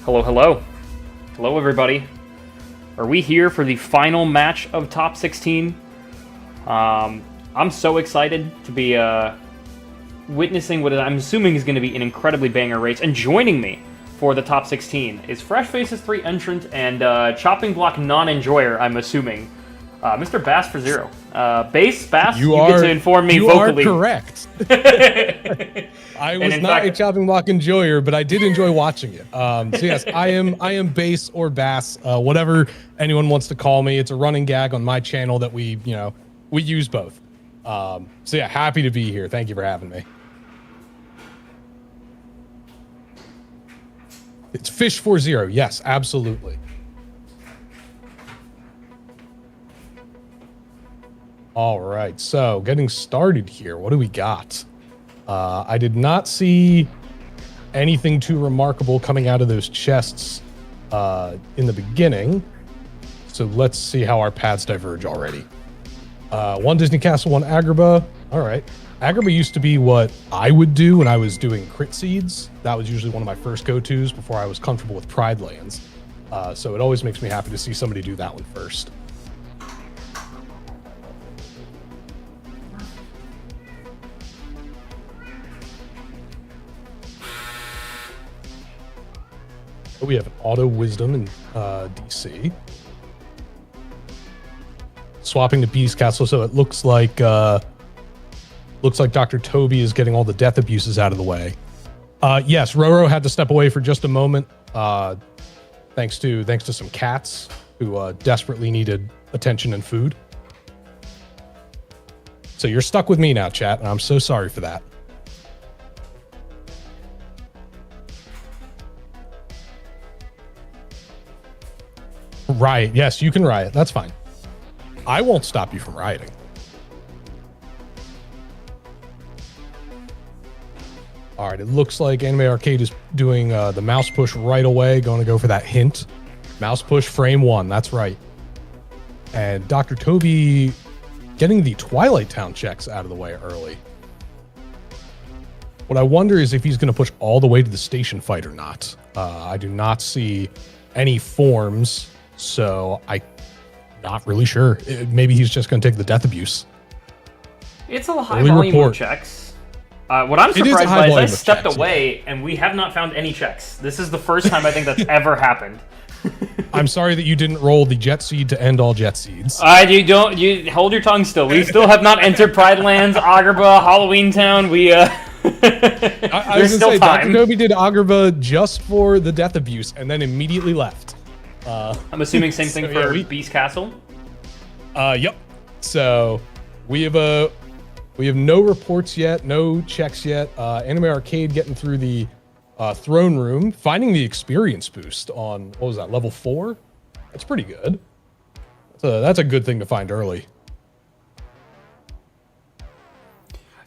Hello, hello. Hello, everybody. Are we here for the final match of Top 16? I'm so excited to be witnessing what I'm assuming is going to be an incredibly banger race. And joining me for the Top 16 is Fresh Faces 3 entrant and Chopping Block non-enjoyer, I'm assuming, Mr. Bass for Zero. Bass, you get to inform me vocally. You are correct. I was not a Chopping Block enjoyer, but I did enjoy watching it. So yes, I am Bass or Bass, whatever anyone wants to call me. It's a running gag on my channel that we use both. So yeah, happy to be here. Thank you for having me. It's Fish 40. Yes, absolutely. All right, so getting started here. What do we got? I did not see anything too remarkable coming out of those chests in the beginning. So let's see how our paths diverge already. One Disney Castle, one Agrabah. All right. Agrabah used to be what I would do when I was doing crit seeds. That was usually one of my first go-tos before I was comfortable with Pride Lands. So it always makes me happy to see somebody do that one first. We have an Auto Wisdom in DC. Swapping to Beast Castle, so it looks like Dr. Toby is getting all the death abuses out of the way. Yes, Roro had to step away for just a moment, thanks to some cats who desperately needed attention and food. So you're stuck with me now, chat, and I'm so sorry for that. Riot. Yes, you can riot. That's fine. I won't stop you from rioting. All right, it looks like Anime Arcade is doing the mouse push right away. Going to go for that hint. Mouse push frame 1. That's right. And Dr. Toby getting the Twilight Town checks out of the way early. What I wonder is if he's going to push all the way to the station fight or not. I do not see any forms. So I'm not really sure. Maybe he's just going to take the death abuse. It's a high volume of checks. What I'm surprised by is I stepped away and we have not found any checks. This is the first time I think that's ever happened. I'm sorry that you didn't roll the jet seed to end all jet seeds. You hold your tongue still. We still have not entered Pride Lands, Agrabah, Halloween Town. I was still say, time. Dr. Toby did Agrabah just for the death abuse and then immediately left. I'm assuming same thing for Beast Castle. Yep. So we have no reports yet, no checks yet. Anime Arcade getting through the throne room, finding the experience boost on what was that, level 4? That's pretty good. That's a good thing to find early.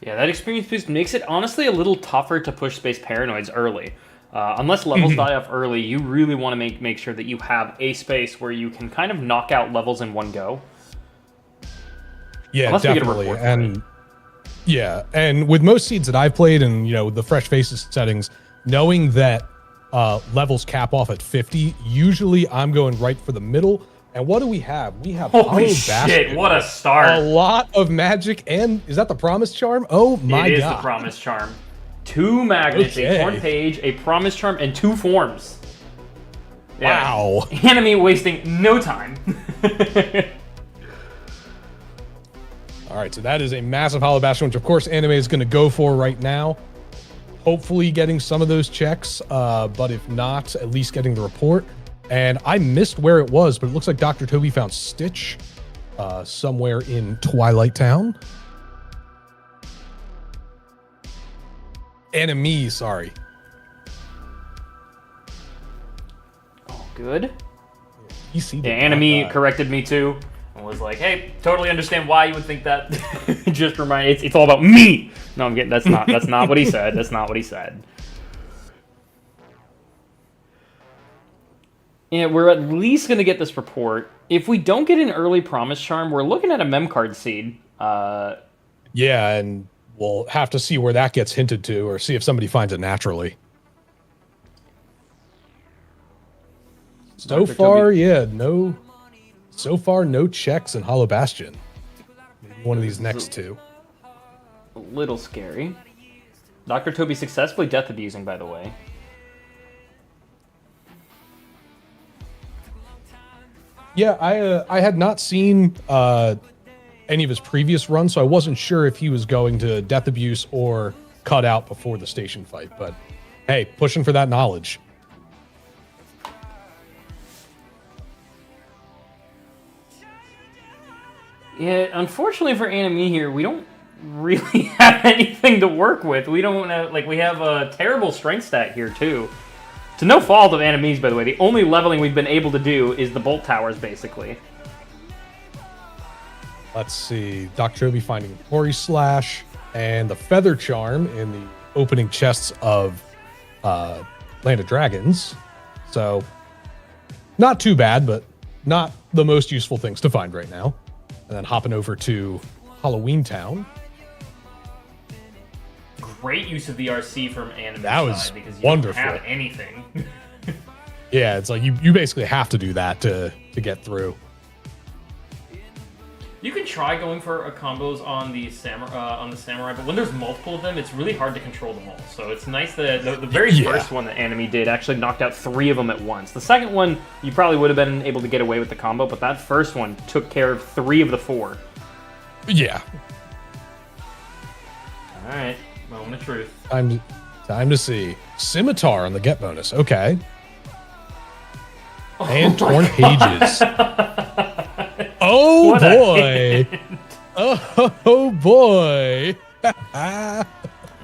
Yeah, that experience boost makes it honestly a little tougher to push Space Paranoids early. Unless levels die off early, you really want to make sure that you have a space where you can kind of knock out levels in one go. Yeah, unless definitely. And with most seeds that I've played and the Fresh Faces settings, knowing that levels cap off at 50, usually I'm going right for the middle. And what do we have? We have holy shit! What a start! A lot of magic, and is that the Promise Charm? Oh my god! It is the Promise Charm. 2 magnets, a torn page, a Promise Charm, and 2 forms. Yeah. Wow. Enemy wasting no time. All right, so that is a massive Hollow Bastion, which of course Anime is going to go for right now. Hopefully getting some of those checks, but if not, at least getting the report. And I missed where it was, but it looks like Dr. Toby found Stitch somewhere in Twilight Town. Enemy, sorry. Oh, good. Yeah, Enemy corrected me too and was like, "Hey, totally understand why you would think that." Just remind it's all about me. No, I'm getting that's not what he said. That's not what he said. Yeah, we're at least gonna get this report. If we don't get an early Promise Charm, we're looking at a mem card seed. Yeah, and we'll have to see where that gets hinted to, or see if somebody finds it naturally. So Dr. far, Toby. yeah, no. So far, no checks in Hollow Bastion. Maybe one of these next two. A little scary. Dr. Toby successfully death abusing, by the way. Yeah, I had not seen any of his previous runs, so I wasn't sure if he was going to death abuse or cut out before the station fight. But hey, pushing for that knowledge. Yeah, unfortunately for Enemy here, we don't really have anything to work with. We don't have, we have a terrible strength stat here, too. To no fault of Enemies, by the way. The only leveling we've been able to do is the bolt towers, basically. Let's see. Dr. Toby finding Hori Slash and the Feather Charm in the opening chests of Land of Dragons. So, not too bad, but not the most useful things to find right now. And then hopping over to Halloween Town. Great use of the RC from Enemy That was side, because you wonderful. don't have anything. Yeah, it's like you basically have to do that to get through. You can try going for combos on the samurai, but when there's multiple of them, it's really hard to control them all. So it's nice that the very first one that Enemy did actually knocked out 3 of them at once. The second one, you probably would have been able to get away with the combo, but that first one took care of 3 of the 4. Yeah. All right, moment of truth. Time to see. Scimitar on the get bonus. Okay. And torn pages. Oh What boy. Oh boy.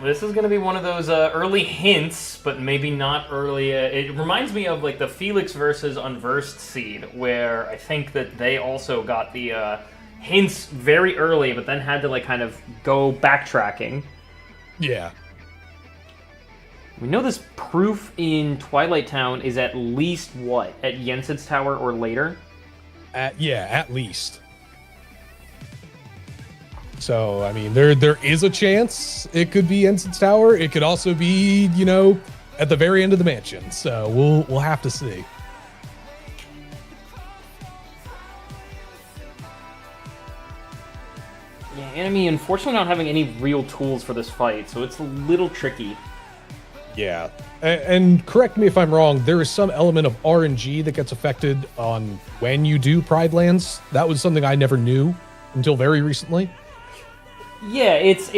This is going to be one of those early hints, but maybe not early. It reminds me of like the Felix versus Unversed seed, where I think that they also got the hints very early, but then had to like kind of go backtracking. Yeah. We know this proof in Twilight Town is at least what? At Jensen's Tower or later? At least. So, I mean, there is a chance it could be Ensign's Tower. It could also be, at the very end of the mansion. So we'll have to see. Yeah, Enemy unfortunately not having any real tools for this fight, so it's a little tricky. Yeah. And correct me if I'm wrong, there is some element of RNG that gets affected on when you do Pride Lands. That was something I never knew until very recently. Yeah, it's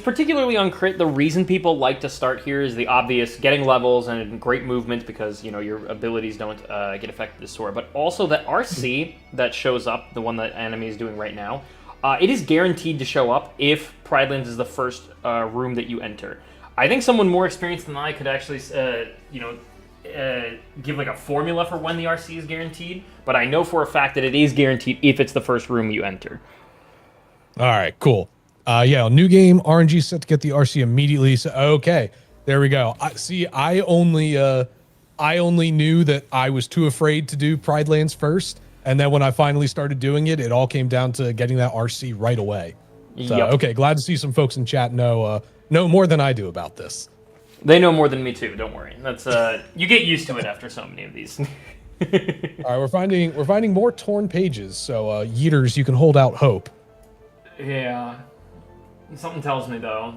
particularly on crit. The reason people like to start here is the obvious getting levels and great movement because, your abilities don't get affected this sort. But also that RC that shows up, the one that Enemy is doing right now, it is guaranteed to show up if Pride Lands is the first room that you enter. I think someone more experienced than I could actually, give like a formula for when the RC is guaranteed. But I know for a fact that it is guaranteed if it's the first room you enter. All right, cool. New game, RNG set to get the RC immediately. So, okay, there we go. I only knew that I was too afraid to do Pride Lands first. And then when I finally started doing it, it all came down to getting that RC right away. So, Yep. Okay, glad to see some folks in chat know more than I do about this. They know more than me too. Don't worry. That's you get used to it after so many of these. All right, we're finding more torn pages. So, Yeeters, you can hold out hope. Yeah. Something tells me though.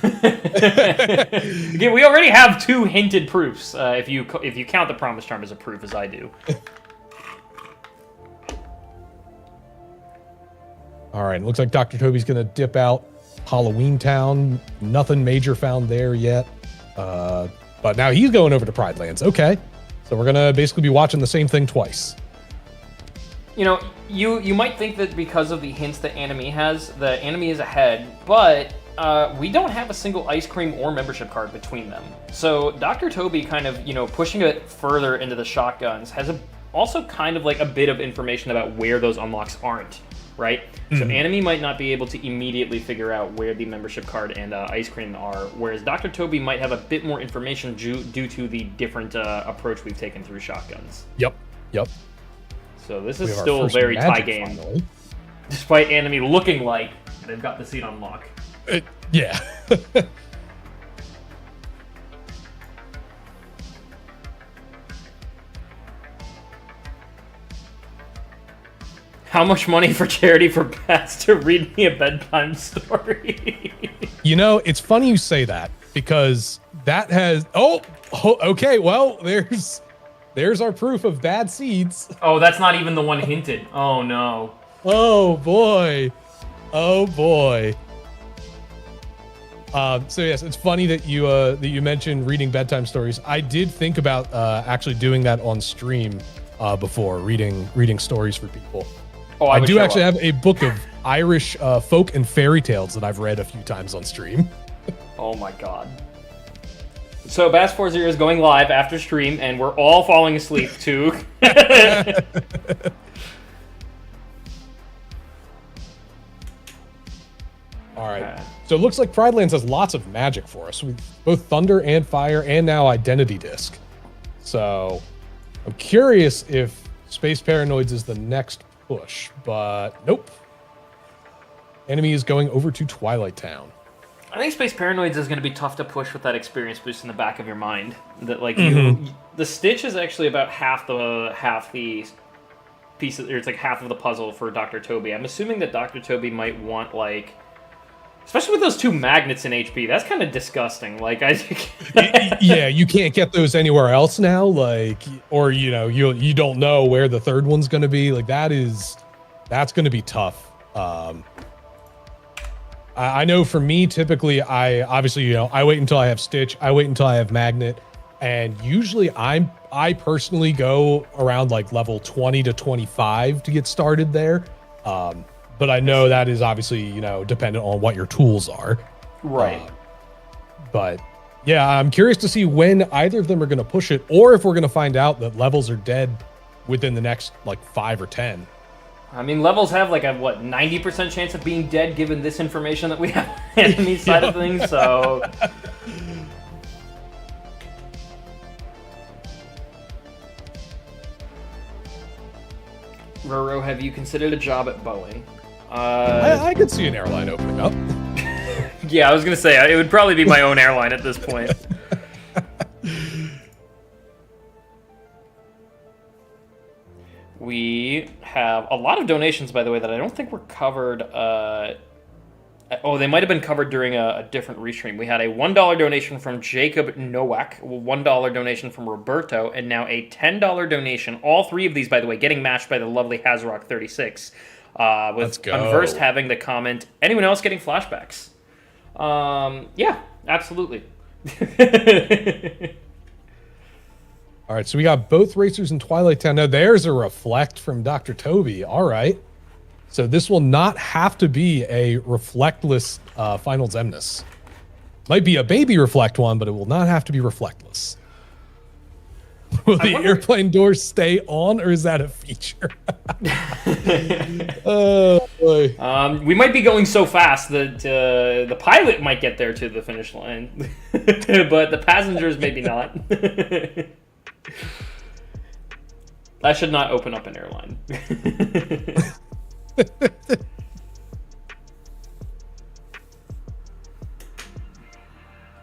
Again, we already have 2 hinted proofs. If you count the Promise Charm as a proof, as I do. All right, looks like Dr. Toby's gonna dip out Halloween Town. Nothing major found there yet. But now he's going over to Pride Lands. Okay, so we're gonna basically be watching the same thing twice. You might think that because of the hints that Enemy has, the Enemy is ahead, but we don't have a single ice cream or membership card between them. So Dr. Toby kind of, pushing it further into the shotguns has also kind of like a bit of information about where those unlocks aren't, right? Mm-hmm. So Enemy might not be able to immediately figure out where the membership card and ice cream are, whereas Dr. Toby might have a bit more information due to the different approach we've taken through shotguns. Yep. So this is still a very tie game, finally. Despite Enemy looking like they've got the seat on lock. Yeah. How much money for charity for Bats to read me a bedtime story? You know, it's funny you say that because that has. Oh, okay. Well, there's our proof of bad seeds. Oh, that's not even the one hinted. Oh no. Oh boy. Oh boy. So yes, it's funny that you mentioned reading bedtime stories. I did think about actually doing that on stream before, reading stories for people. Oh, I do actually have a book of Irish folk and fairy tales that I've read a few times on stream. Oh my god. So Bass 40 is going live after stream, and we're all falling asleep too. All right. So it looks like Pride Lands has lots of magic for us, with both thunder and fire, and now Identity Disc. So I'm curious if Space Paranoids is the next push, but nope. Enemy is going over to Twilight Town. I think Space Paranoids is going to be tough to push with that experience boost in the back of your mind. That like the Stitch is actually about half the piece of, or it's like half of the puzzle for Dr. Toby. I'm assuming that Dr. Toby might want like, especially with those 2 magnets in HP, that's kind of disgusting. Like yeah, you can't get those anywhere else now. Like, or you don't know where the 3rd one's going to be. Like that's going to be tough. I know for me, typically, I wait until I have Stitch. I wait until I have Magnet, and usually I personally go around like level 20 to 25 to get started there. But I know that is obviously dependent on what your tools are. Right. But yeah, I'm curious to see when either of them are going to push it, or if we're going to find out that levels are dead within the next like 5 or 10. I mean, levels have like a 90% chance of being dead given this information that we have on the enemy side of things, so... Roro, have you considered a job at Boeing? I could see an airline opening up. Yeah, I was going to say, it would probably be my own airline at this point. We have a lot of donations, by the way, that I don't think were covered. They might have been covered during a different restream. We had a $1 donation from Jacob Nowak, a $1 donation from Roberto, and now a $10 donation. All 3 of these, by the way, getting matched by the lovely Hazrock36. With Unversed having the comment, anyone else getting flashbacks? Yeah, absolutely. All right, so we got both racers in Twilight Town. Now, there's a reflect from Dr. Toby. All right. So this will not have to be a reflectless Final Zemnis. Might be a baby reflect one, but it will not have to be reflectless. Will the airplane doors stay on, or is that a feature? Oh, boy. We might be going so fast that the pilot might get there to the finish line, but the passengers maybe not. That should not open up an airline.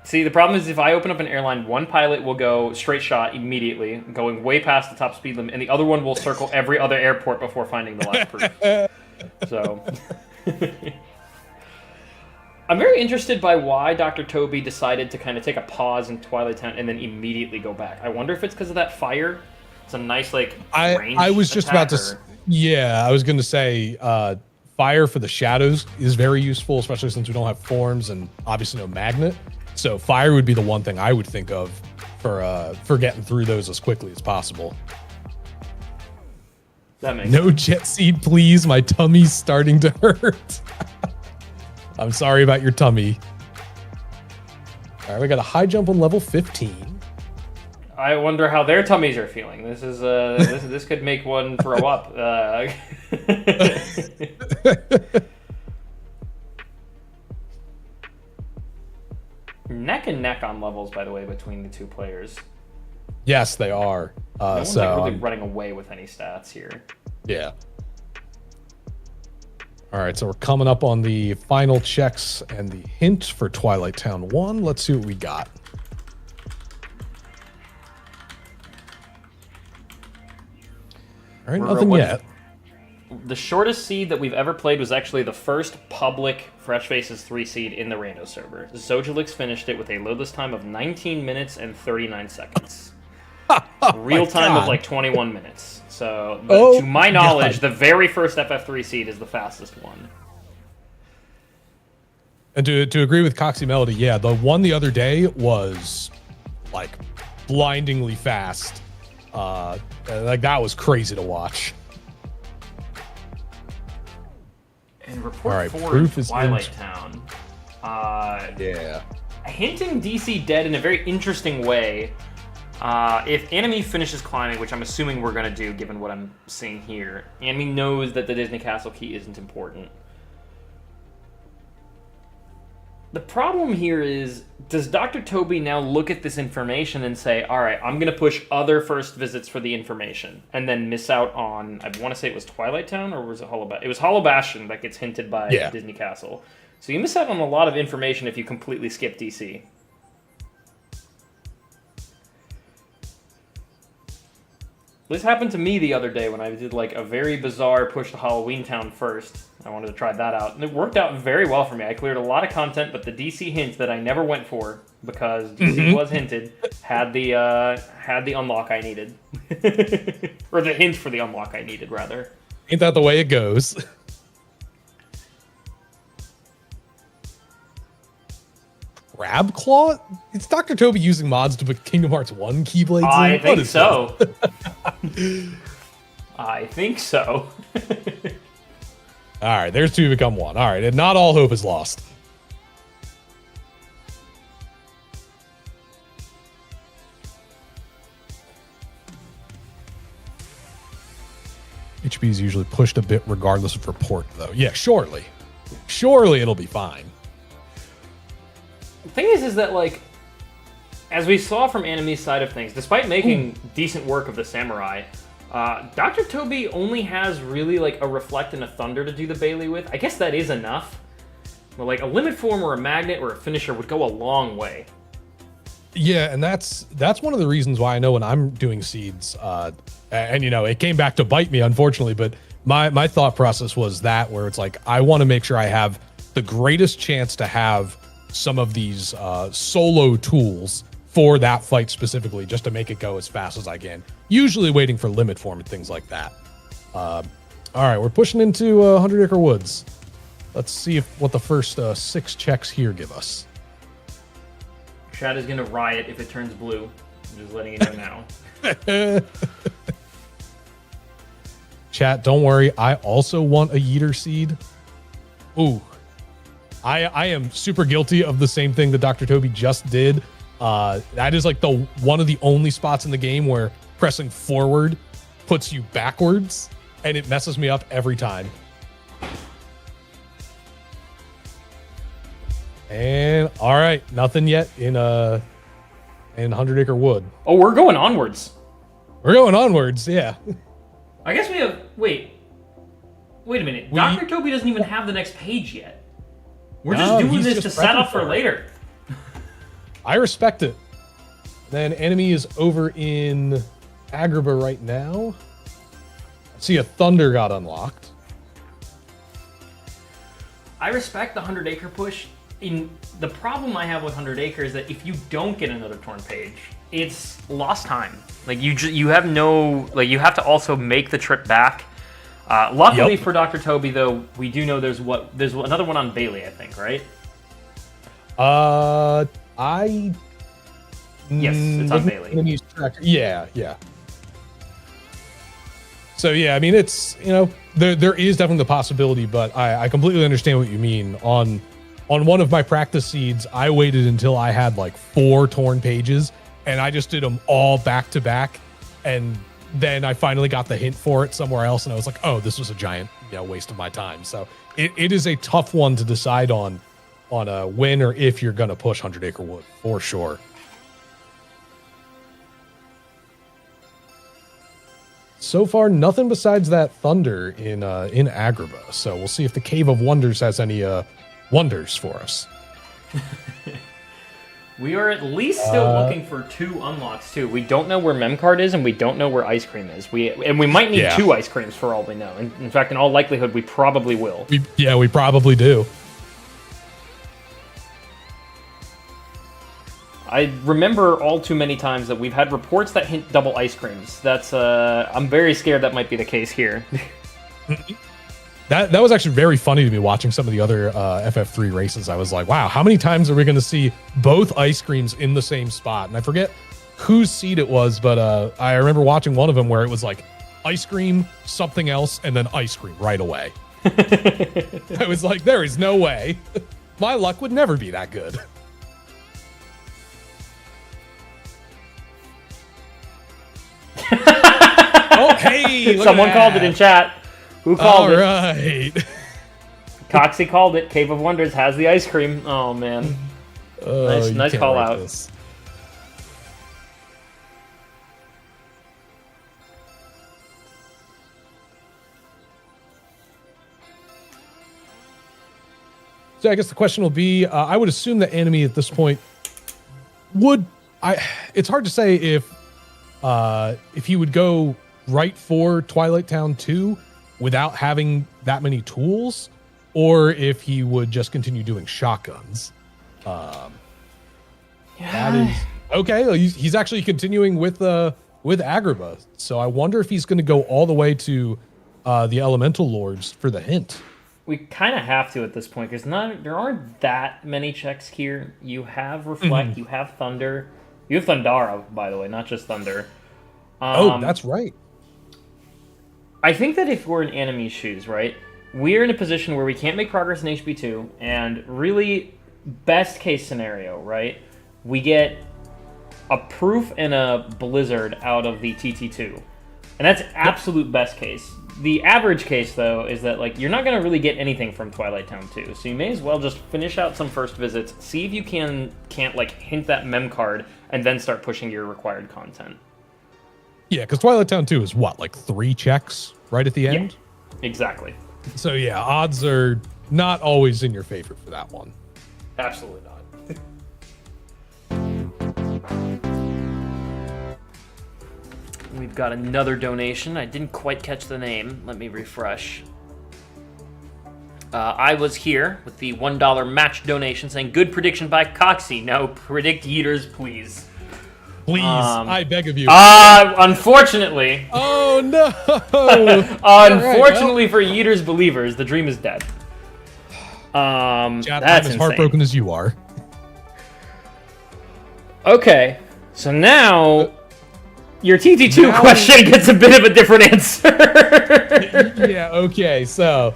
See, the problem is if I open up an airline, one pilot will go straight shot immediately, going way past the top speed limit, and the other one will circle every other airport before finding the last proof. So... I'm very interested by why Dr. Toby decided to kind of take a pause in Twilight Town and then immediately go back. I wonder if it's because of that fire. It's a nice, like, range I was just about to... Yeah, I was going to say fire for the shadows is very useful, especially since we don't have forms and obviously no magnet. So fire would be the one thing I would think of for getting through those as quickly as possible. That makes no sense. Jet seed, please. My tummy's starting to hurt. I'm sorry about your tummy. All right, we got a high jump on level 15. I wonder how their tummies are feeling. This is this could make one throw up. Neck and neck on levels, by the way, between the two players. Yes, they are. No one's like really running away with any stats here. Yeah. All right, so we're coming up on the final checks and the hint for Twilight Town 1. Let's see what we got. All right, nothing yet. the shortest seed that we've ever played was actually the first public Fresh Faces 3 seed in the Rando server. Zojalix finished it with a loadless time of 19 minutes and 39 seconds. Real time of like 21 minutes. So, to my knowledge, the very first FF3 seed is the fastest one. And to agree with Coxie Melody, yeah, the one the other day was like blindingly fast. Like that was crazy to watch. And report all right, 4 proof in is Twilight Town. Yeah. Hinting DC dead in a very interesting way. If Enemy finishes climbing, which I'm assuming we're going to do given what I'm seeing here, Enemy knows that the Disney Castle key isn't important. The problem here is, does Dr. Toby now look at this information and say, all right, I'm going to push other first visits for the information, and then miss out on, I want to say it was Twilight Town, or was it Hollow Bastion? It was Hollow Bastion that gets hinted by Disney Castle. So you miss out on a lot of information if you completely skip DC. This happened to me the other day when I did like a very bizarre push to Halloween Town first. I wanted to try that out, and it worked out very well for me. I cleared a lot of content, but the DC hint that I never went for because DC was hinted had the unlock I needed, or the hint for the unlock I needed rather. Ain't that the way it goes? Crab Claw? It's Dr. Toby using mods to put Kingdom Hearts 1 Keyblades in? I think so. I think so. All right, there's 2 become 1. All right, and not all hope is lost. HP is usually pushed a bit regardless of report, though. Yeah, surely. Surely it'll be fine. The thing is that, like, as we saw from Enemy's side of things, despite making decent work of the Samurai, Dr. Toby only has really, like, a Reflect and a Thunder to do the Bailey with. I guess that is enough. But, like, a Limit Form or a Magnet or a Finisher would go a long way. Yeah, and that's one of the reasons why I know when I'm doing seeds, and, you know, it came back to bite me, unfortunately, but my thought process was that where it's like, I want to make sure I have the greatest chance to have some of these solo tools for that fight specifically, just to make it go as fast as I can. Usually waiting for limit form and things like that. All right, we're pushing into 100 Acre Woods. Let's see what the first 6 checks here give us. Chat is going to riot if it turns blue. I'm just letting you know now. Chat, don't worry. I also want a Yeeter seed. Ooh. I am super guilty of the same thing that Dr. Toby just did. That is like one of the only spots in the game where pressing forward puts you backwards, and it messes me up every time. And all right, nothing yet in 100 Acre Wood. Oh, we're going onwards. We're going onwards, yeah. I guess we have. Wait a minute. Dr. Toby doesn't even have the next page yet. We're just doing this to set up for later. I respect it. Then Enemy is over in Agrabah right now. I see a Thunder got unlocked. I respect the 100 Acre push. The problem I have with 100 Acre is that if you don't get another torn page, it's lost time. Like you have no, like you have to also make the trip back. Luckily for Dr. Toby, though, we do know there's another one on Bailey, I think, right? Yes, it's on Bailey. Yeah. So yeah, I mean, it's, you know, there is definitely the possibility, but I completely understand what you mean. On one of my practice seeds, I waited until I had like 4 torn pages, and I just did them all back to back, and then I finally got the hint for it somewhere else, and I was like, oh, this was a giant, you know, waste of my time. So it is a tough one to decide on when or if you're gonna push 100 Acre Wood for sure. So far, nothing besides that Thunder in Agrabah. So we'll see if the Cave of Wonders has any wonders for us. We are at least still looking for 2 unlocks too. We don't know where Memcard is, and we don't know where Ice Cream is. We might need 2 ice creams for all we know. In fact, in all likelihood, we probably will. We probably do. I remember all too many times that we've had reports that hint double ice creams. That's I'm very scared that might be the case here. That was actually very funny to me watching some of the other FF3 races. I was like, wow, how many times are we going to see both ice creams in the same spot? And I forget whose seed it was, but I remember watching one of them where it was like ice cream, something else, and then ice cream right away. I was like, there is no way. My luck would never be that good. Oh, hey! Someone called it in chat. Who called it? All right. Coxie called it. Cave of Wonders has the ice cream. Oh, man. Nice call out. This. So I guess the question will be, I would assume the enemy at this point would... It's hard to say if he would go right for Twilight Town 2 without having that many tools, or if he would just continue doing shotguns. That is okay. He's actually continuing with Agrabah, so I wonder if he's going to go all the way to the Elemental Lords for the hint. We kind of have to at this point because there aren't that many checks here. You have Reflect, you have Thunder, you have Thundara, by the way, not just Thunder. Oh, that's right. I think that if we're in enemy's shoes, right, we're in a position where we can't make progress in HB2, and really, best case scenario, right, we get a Proof and a Blizzard out of the TT2. And that's absolute best case. The average case, though, is that like you're not going to really get anything from Twilight Town 2, so you may as well just finish out some first visits, see if you can't like hint that mem card, and then start pushing your required content. Yeah, because Twilight Town 2 is what, like 3 checks right at the end? Yeah, exactly. So yeah, odds are not always in your favor for that one. Absolutely not. We've got another donation. I didn't quite catch the name. Let me refresh. I was here with the $1 match donation saying, good prediction by Coxie. Now predict Yeeters, please. Please, I beg of you. Unfortunately. Oh, no. Unfortunately for Yeeters believers, the dream is dead. Chad, That's I'm as heartbroken as you are. Okay, so now your TT2 question gets a bit of a different answer. Yeah, okay, so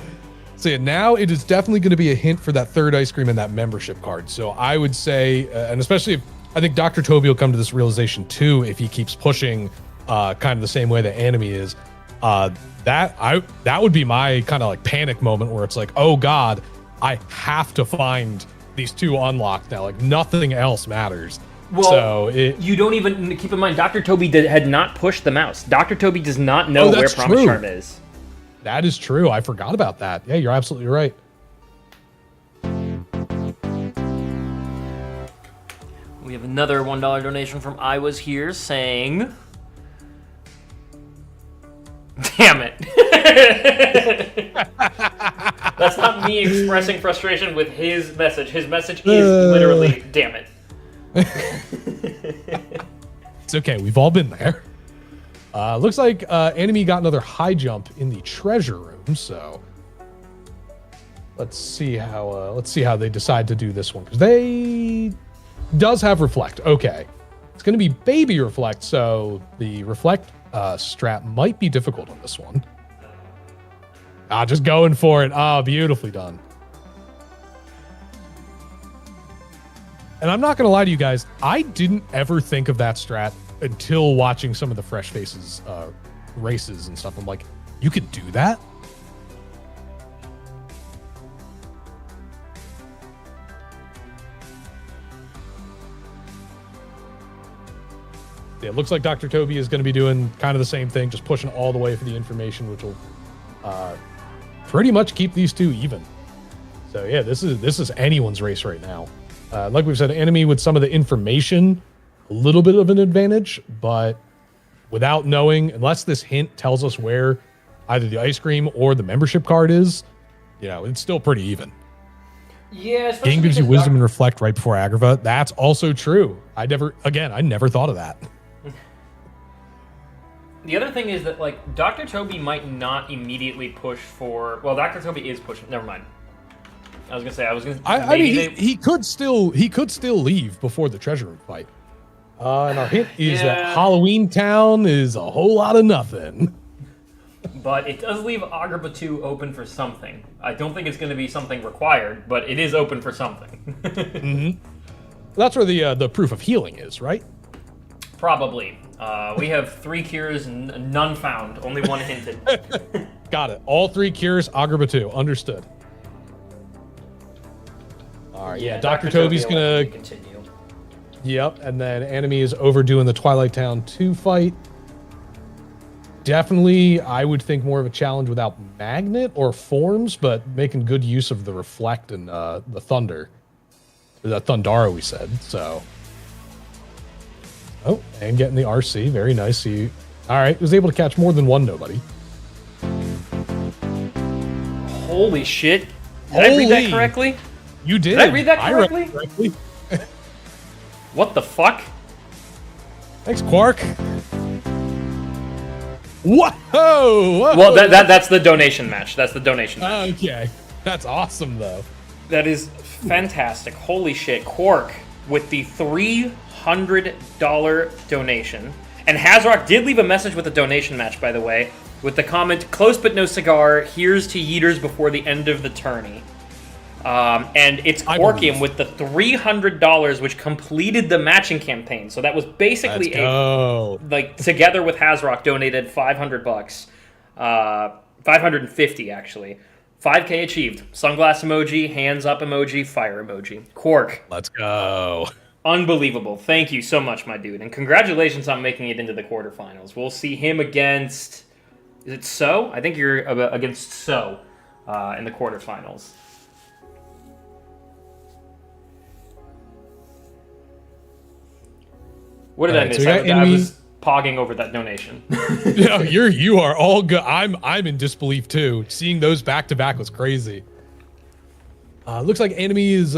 yeah, now it is definitely going to be a hint for that third ice cream and that membership card. So I would say, and especially if I think Dr. Toby will come to this realization too if he keeps pushing kind of the same way that Enemy is. That would be my kind of like panic moment where it's like, oh God, I have to find these 2 unlocked now. Like nothing else matters. Well, so you don't even keep in mind Dr. Toby had not pushed the mouse. Dr. Toby does not know where Promise Charm is. That is true. I forgot about that. Yeah, you're absolutely right. We have another $1 donation from I Was Here saying, damn it. That's not me expressing frustration with his message. His message is literally, damn it. It's okay. We've all been there. Looks like Enemy got another high jump in the treasure room. So let's see how they decide to do this one, because they does have Reflect. Okay, it's going to be Baby Reflect. So the Reflect strat might be difficult on this one. Just going for it. Beautifully done. And I'm not going to lie to you guys, I didn't ever think of that strat until watching some of the Fresh Faces races and stuff. I'm like, you could do that? Yeah, it looks like Dr. Toby is going to be doing kind of the same thing, just pushing all the way for the information, which will pretty much keep these 2 even. So yeah, this is anyone's race right now. Like we've said, enemy with some of the information, a little bit of an advantage, but without knowing, unless this hint tells us where either the ice cream or the membership card is, it's still pretty even. Yeah, Game gives you wisdom and reflect right before Agrava. That's also true. I never thought of that. The other thing is that, like, Dr. Toby might not immediately push for... Well, Dr. Toby is pushing... Never mind. I mean, he could still leave before the treasure room fight. And our hint is that Halloween Town is a whole lot of nothing. But it does leave Agrabah 2 open for something. I don't think it's going to be something required, but it is open for something. Mm-hmm. That's where the proof of healing is, right? Probably. We have 3 cures and none found. Only 1 hinted. Got it. All 3 cures, Agrabah 2. Understood. All right. Yeah, Dr. Toby's going to continue. Yep. And then Enemy is overdoing the Twilight Town 2 fight. Definitely, I would think more of a challenge without Magnet or Forms, but making good use of the Reflect and the Thunder. The Thundara, we said, so... Oh, and getting the RC. Very nice. All right, was able to catch more than 1 nobody. Holy shit. Did I read that correctly? You did. Did I read that correctly? I read it correctly. What the fuck? Thanks, Quark. Whoa! Well, that's the donation match. That's the donation match. Okay. That's awesome, though. That is fantastic. Holy shit. Quark with the $300 donation. And Hazrock did leave a message with a donation match, by the way, with the comment, close but no cigar, here's to Yeeters before the end of the tourney. And it's Quarkium with the $300, which completed the matching campaign. So that was basically like together with Hazrock donated $500, 550 actually. 5K achieved. Sunglass emoji, hands up emoji, fire emoji. Quark. Let's go. Unbelievable. Thank you so much, my dude. And congratulations on making it into the quarterfinals. We'll see him against... Is it So? I think you're against So in the quarterfinals. What did I miss? I was pogging over that donation. No, you are all good. I'm in disbelief too. Seeing those back to back was crazy. Looks like Enemy is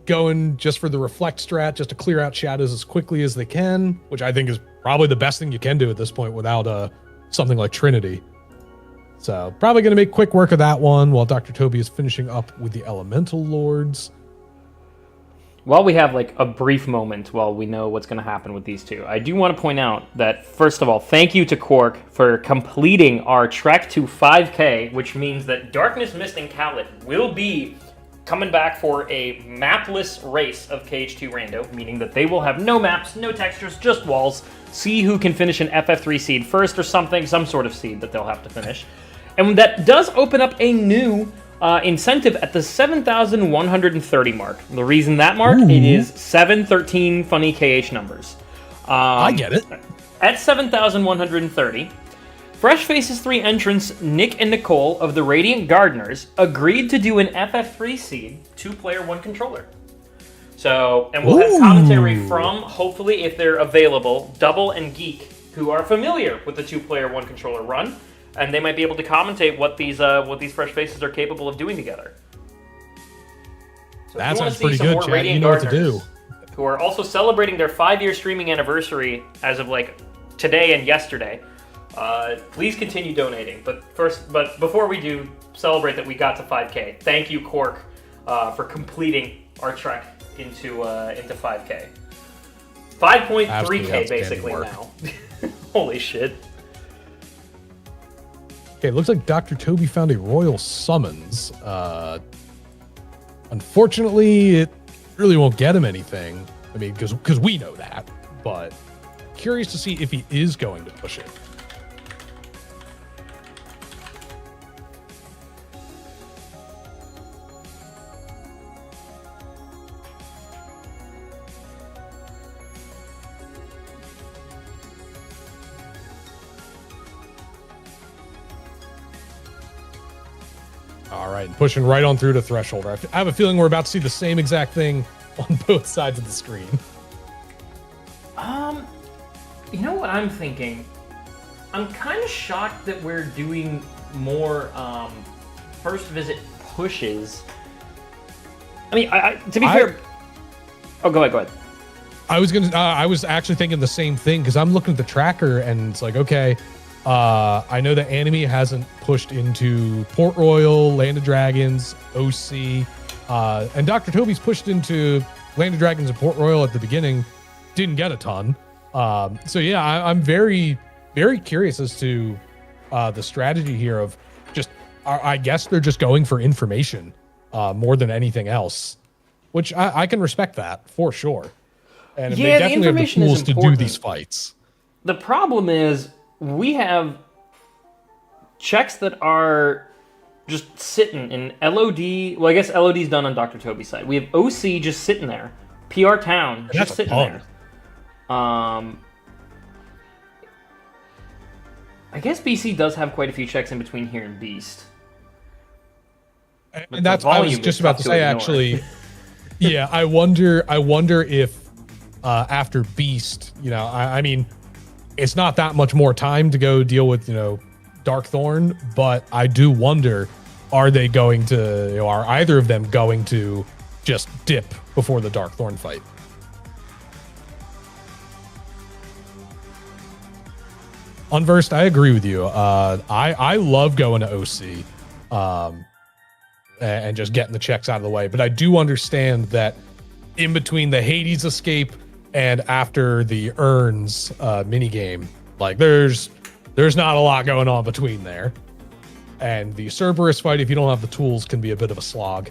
going just for the reflect strat, just to clear out shadows as quickly as they can, which I think is probably the best thing you can do at this point without something like Trinity. So probably going to make quick work of that one while Dr. Toby is finishing up with the Elemental Lords. While we have like a brief moment while we know what's going to happen with these two, I do want to point out that, first of all, thank you to Quark for completing our trek to 5K, which means that Darkness Mist and Khaled will be coming back for a mapless race of KH2 Rando, meaning that they will have no maps, no textures, just walls. See who can finish an FF3 seed first or something, some sort of seed that they'll have to finish. And that does open up a new incentive at the 7,130 mark. The reason that mark, it is 713 funny KH numbers. I get it. At 7,130, Fresh Faces 3 entrants Nick and Nicole of the Radiant Gardeners agreed to do an FF3 seed, 2-player, 1 controller. So, and we'll have commentary from, hopefully, if they're available, Double and Geek, who are familiar with the 2-player, 1 controller run. And they might be able to commentate what these Fresh Faces are capable of doing together. So that sounds pretty good, Chad. You know what to do. Who are also celebrating their 5-year streaming anniversary as of like today and yesterday. Please continue donating. But before we do celebrate that we got to 5K, thank you, Quark, for completing our trek into 5K. 5.3K basically now. Holy shit. Okay, it looks like Dr. Toby found a royal summons. Unfortunately, it really won't get him anything. I mean, because we know that. But curious to see if he is going to push it. All right, pushing right on through to Threshold. I have a feeling we're about to see the same exact thing on both sides of the screen. You know what I'm thinking? I'm kind of shocked that we're doing more first visit pushes. I mean, to be fair. Oh, go ahead. I was actually thinking the same thing because I'm looking at the tracker and it's like, okay, I know that Anime hasn't pushed into Port Royal, Land of Dragons, OC, and Dr. Toby's pushed into Land of Dragons and Port Royal at the beginning. Didn't get a ton. So yeah, I'm very, very curious as to the strategy here of just, I guess they're just going for information more than anything else, which I can respect that for sure. And yeah, they definitely have the tools to do these fights. The problem is we have checks that are just sitting in LOD. Well, I guess LOD's done on Dr. Toby's side. We have OC just sitting there. PR Town just sitting there. I guess BC does have quite a few checks in between here and Beast. And that's what I was just about to say, actually. Yeah, I wonder if after Beast, I mean, it's not that much more time to go deal with, Darkthorn, but I do wonder, are either of them going to just dip before the Darkthorn fight? Unversed, I agree with you. I love going to OC and just getting the checks out of the way, but I do understand that in between the Hades escape and after the Urns minigame, like there's not a lot going on between there. And the Cerberus fight, if you don't have the tools, can be a bit of a slog.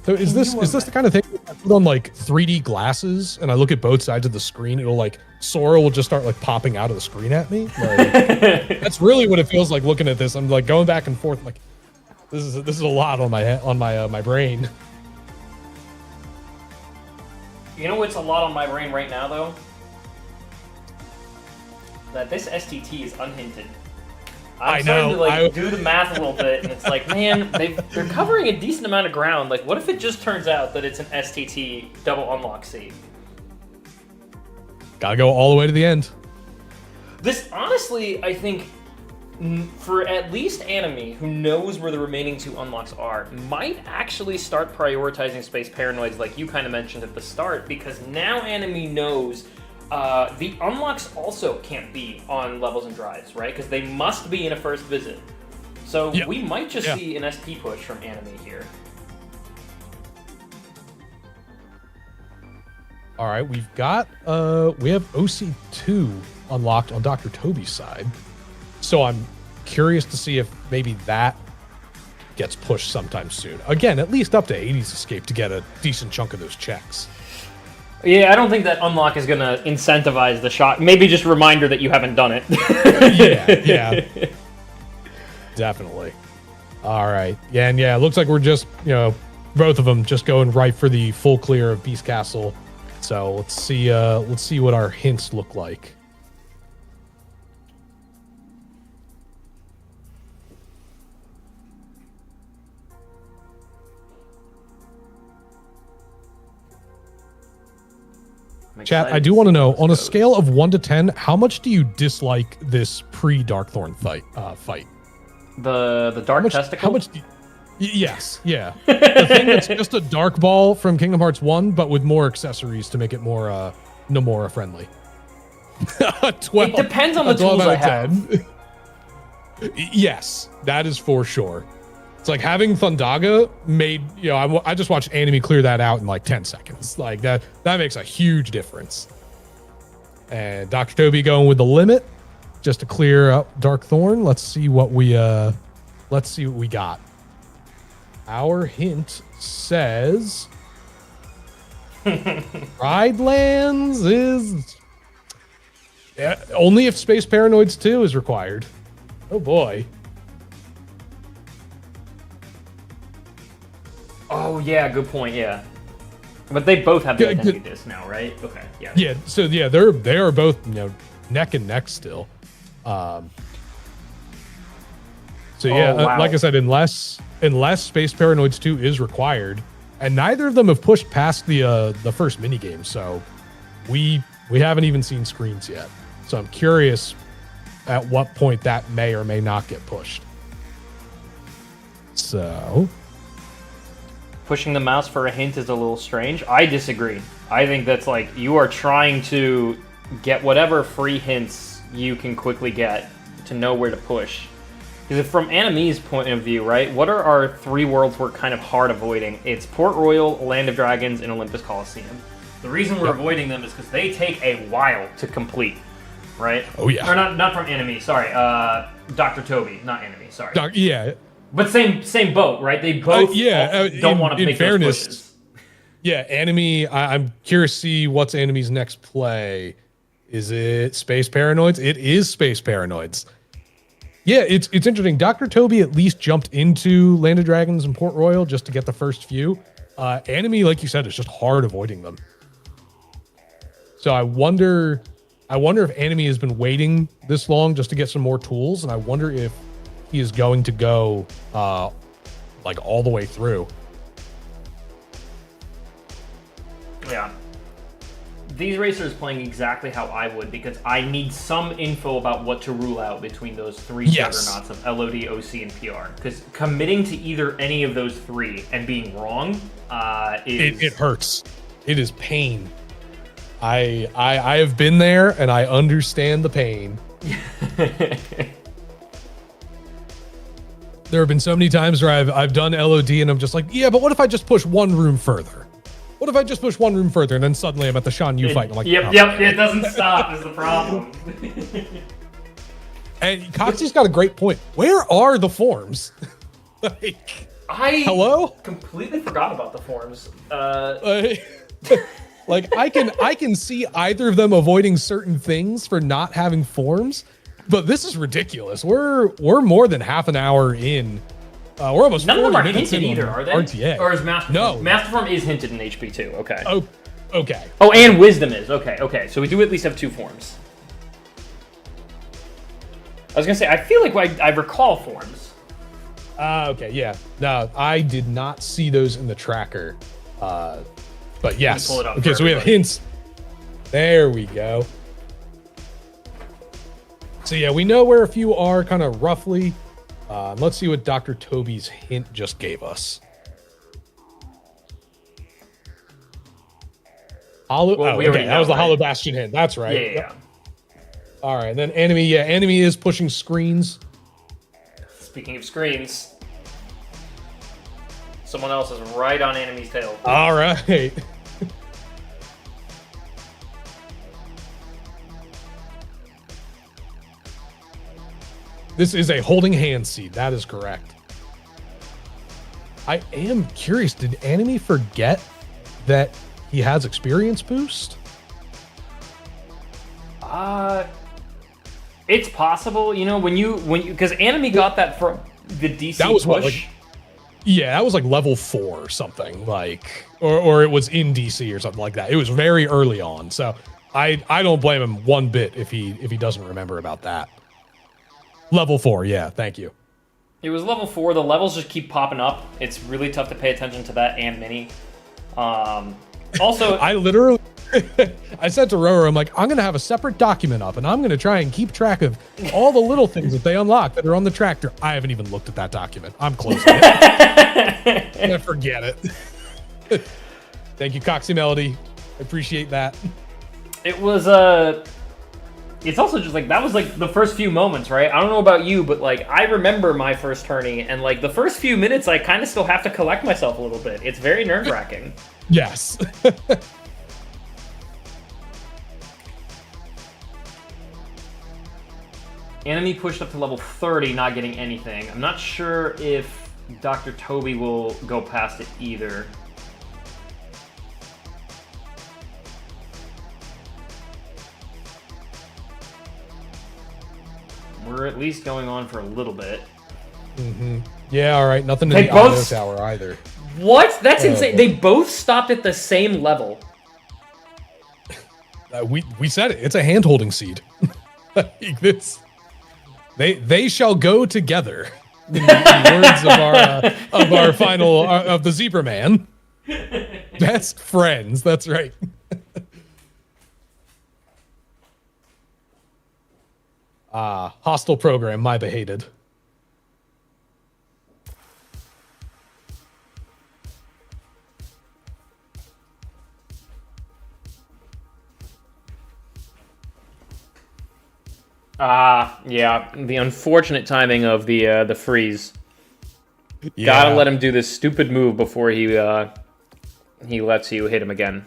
So is this the kind of thing I put on like 3D glasses and I look at both sides of the screen, it'll like Sora will just start like popping out of the screen at me? Like, that's really what it feels like looking at this. I'm like going back and forth like this is a lot on my brain. You know what's a lot on my brain right now though? That this STT is unhinted. I'm starting to do the math a little bit, and it's like, man, they're covering a decent amount of ground. Like, what if it just turns out that it's an STT double unlock C? Gotta go all the way to the end. This, honestly, I think, for at least Anime, who knows where the remaining two unlocks are, might actually start prioritizing Space Paranoids like you kind of mentioned at the start, because now Anime knows the unlocks also can't be on levels and drives, right? Because they must be in a first visit. So we might just see an SP push from Anime here. All right, we have OC2 unlocked on Dr. Toby's side. So I'm curious to see if maybe that gets pushed sometime soon. Again, at least up to 80's escape to get a decent chunk of those checks. Yeah, I don't think that unlock is going to incentivize the shot. Maybe just a reminder that you haven't done it. yeah. Definitely. All right. Yeah, and it looks like we're just, both of them just going right for the full clear of Beast Castle. So let's see what our hints look like. Chat, I do want to know, on a scale of 1 to 10, how much do you dislike this pre-Darkthorn fight? The dark testicle? How much yes, yeah. The thing that's just a dark ball from Kingdom Hearts 1, but with more accessories to make it more Nomura friendly. 12, it depends on the tools I have. Yes, that is for sure. It's like having Thundaga made, I just watched Anime clear that out in like 10 seconds. Like that makes a huge difference. And Dr. Toby going with the limit just to clear up Darkthorn. Let's see what we got. Our hint says Ridelands is only if Space Paranoids 2 is required. Oh boy. Oh yeah, good point. Yeah. But they both have the Yeah, identity disc now, right? Okay, yeah. Yeah, so yeah, they are both, you know, neck and neck still. So yeah, wow. like I said, unless Space Paranoids 2 is required, and neither of them have pushed past the first minigame, so we haven't even seen screens yet. So I'm curious at what point that may or may not get pushed. So Pushing the mouse for a hint is a little strange. I disagree. I think that's like you are trying to get whatever free hints you can quickly get to know where to push. Because from Anime's point of view, right, what are our 3 worlds we're kind of hard avoiding? It's Port Royal, Land of Dragons, and Olympus Coliseum. The reason we're avoiding them is because they take a while to complete, right? Oh, yeah. Or not from Anime, sorry. Dr. Toby, not Anime, sorry. Yeah. But same boat, right? They both don't want to make fairness, those pushes. Yeah, Anime, I'm curious to see what's Anime's next play. Is it Space Paranoids? It is Space Paranoids. Yeah, it's interesting. Dr. Toby at least jumped into Land of Dragons and Port Royal just to get the first few. Anime, like you said, is just hard avoiding them. So I wonder if Anime has been waiting this long just to get some more tools, and I wonder if he is going to go like all the way through. Yeah. These racers playing exactly how I would because I need some info about what to rule out between those 3 juggernauts of LOD, OC, and PR. Because committing to either any of those 3 and being wrong is... It hurts. It is pain. I have been there and I understand the pain. There have been so many times where I've done LOD and I'm just like, yeah, but what if I just push 1 room further? What if I just push 1 room further and then suddenly I'm at the Shan Yu fight and I'm like, Yep, it doesn't stop is the problem. And Coxie's got a great point. Where are the forms? Hello? Completely forgot about the forms. Like I can see either of them avoiding certain things for not having forms, but this is ridiculous. We're more than half an hour in. We're almost None of them are minutes hinted in either, are they? RTA. Or is Masterform? No. Masterform is hinted in HP2, okay. Oh, okay. Oh, and Wisdom is, okay. So we do at least have 2 forms. I was gonna say, I feel like I recall forms. Okay, yeah. No, I did not see those in the tracker. But yes. Pull it up okay, so we have hints. There we go. So yeah, we know where a few are kind of roughly. Let's see what Dr. Toby's hint just gave us. That was the Hollow Bastion hint. That's right. Yeah. All right, and then Enemy. Yeah, Enemy is pushing screens. Speaking of screens, someone else is right on Enemy's tail. All right. This is a holding hand seed. That is correct. I am curious. Did Enemy forget that he has experience boost? It's possible. You know, when you because Enemy got that from the DC that was push. That was like level 4 or something, like, or it was in DC or something like that. It was very early on, so I don't blame him one bit if he doesn't remember about that. Level 4, yeah, thank you. It was level 4. The levels just keep popping up. It's really tough to pay attention to that and Mini. Also, I literally, I said to Rower, I'm like, I'm going to have a separate document up, and I'm going to try and keep track of all the little things that they unlock that are on the tractor. I haven't even looked at that document. I'm closing it. I'm going to forget it. Thank you, Coxie Melody. I appreciate that. it was it's also just like that was like the first few moments, right? I don't know about you, but like I remember my first tourney, and like the first few minutes, I kind of still have to collect myself a little bit. It's very nerve-wracking. Yes. Enemy pushed up to level 30, not getting anything. I'm not sure if Dr. Toby will go past it either. We're at least going on for a little bit. Mm-hmm. Yeah, all right. Nothing in the audio tower either. What? That's insane. They both stopped at the same level. We said it. It's a hand-holding seed. Like this, they shall go together. In the words of our final of the Zebra Man. Best friends. That's right. Hostile program. My behated. Yeah, the unfortunate timing of the freeze. Yeah. Gotta let him do this stupid move before he lets you hit him again.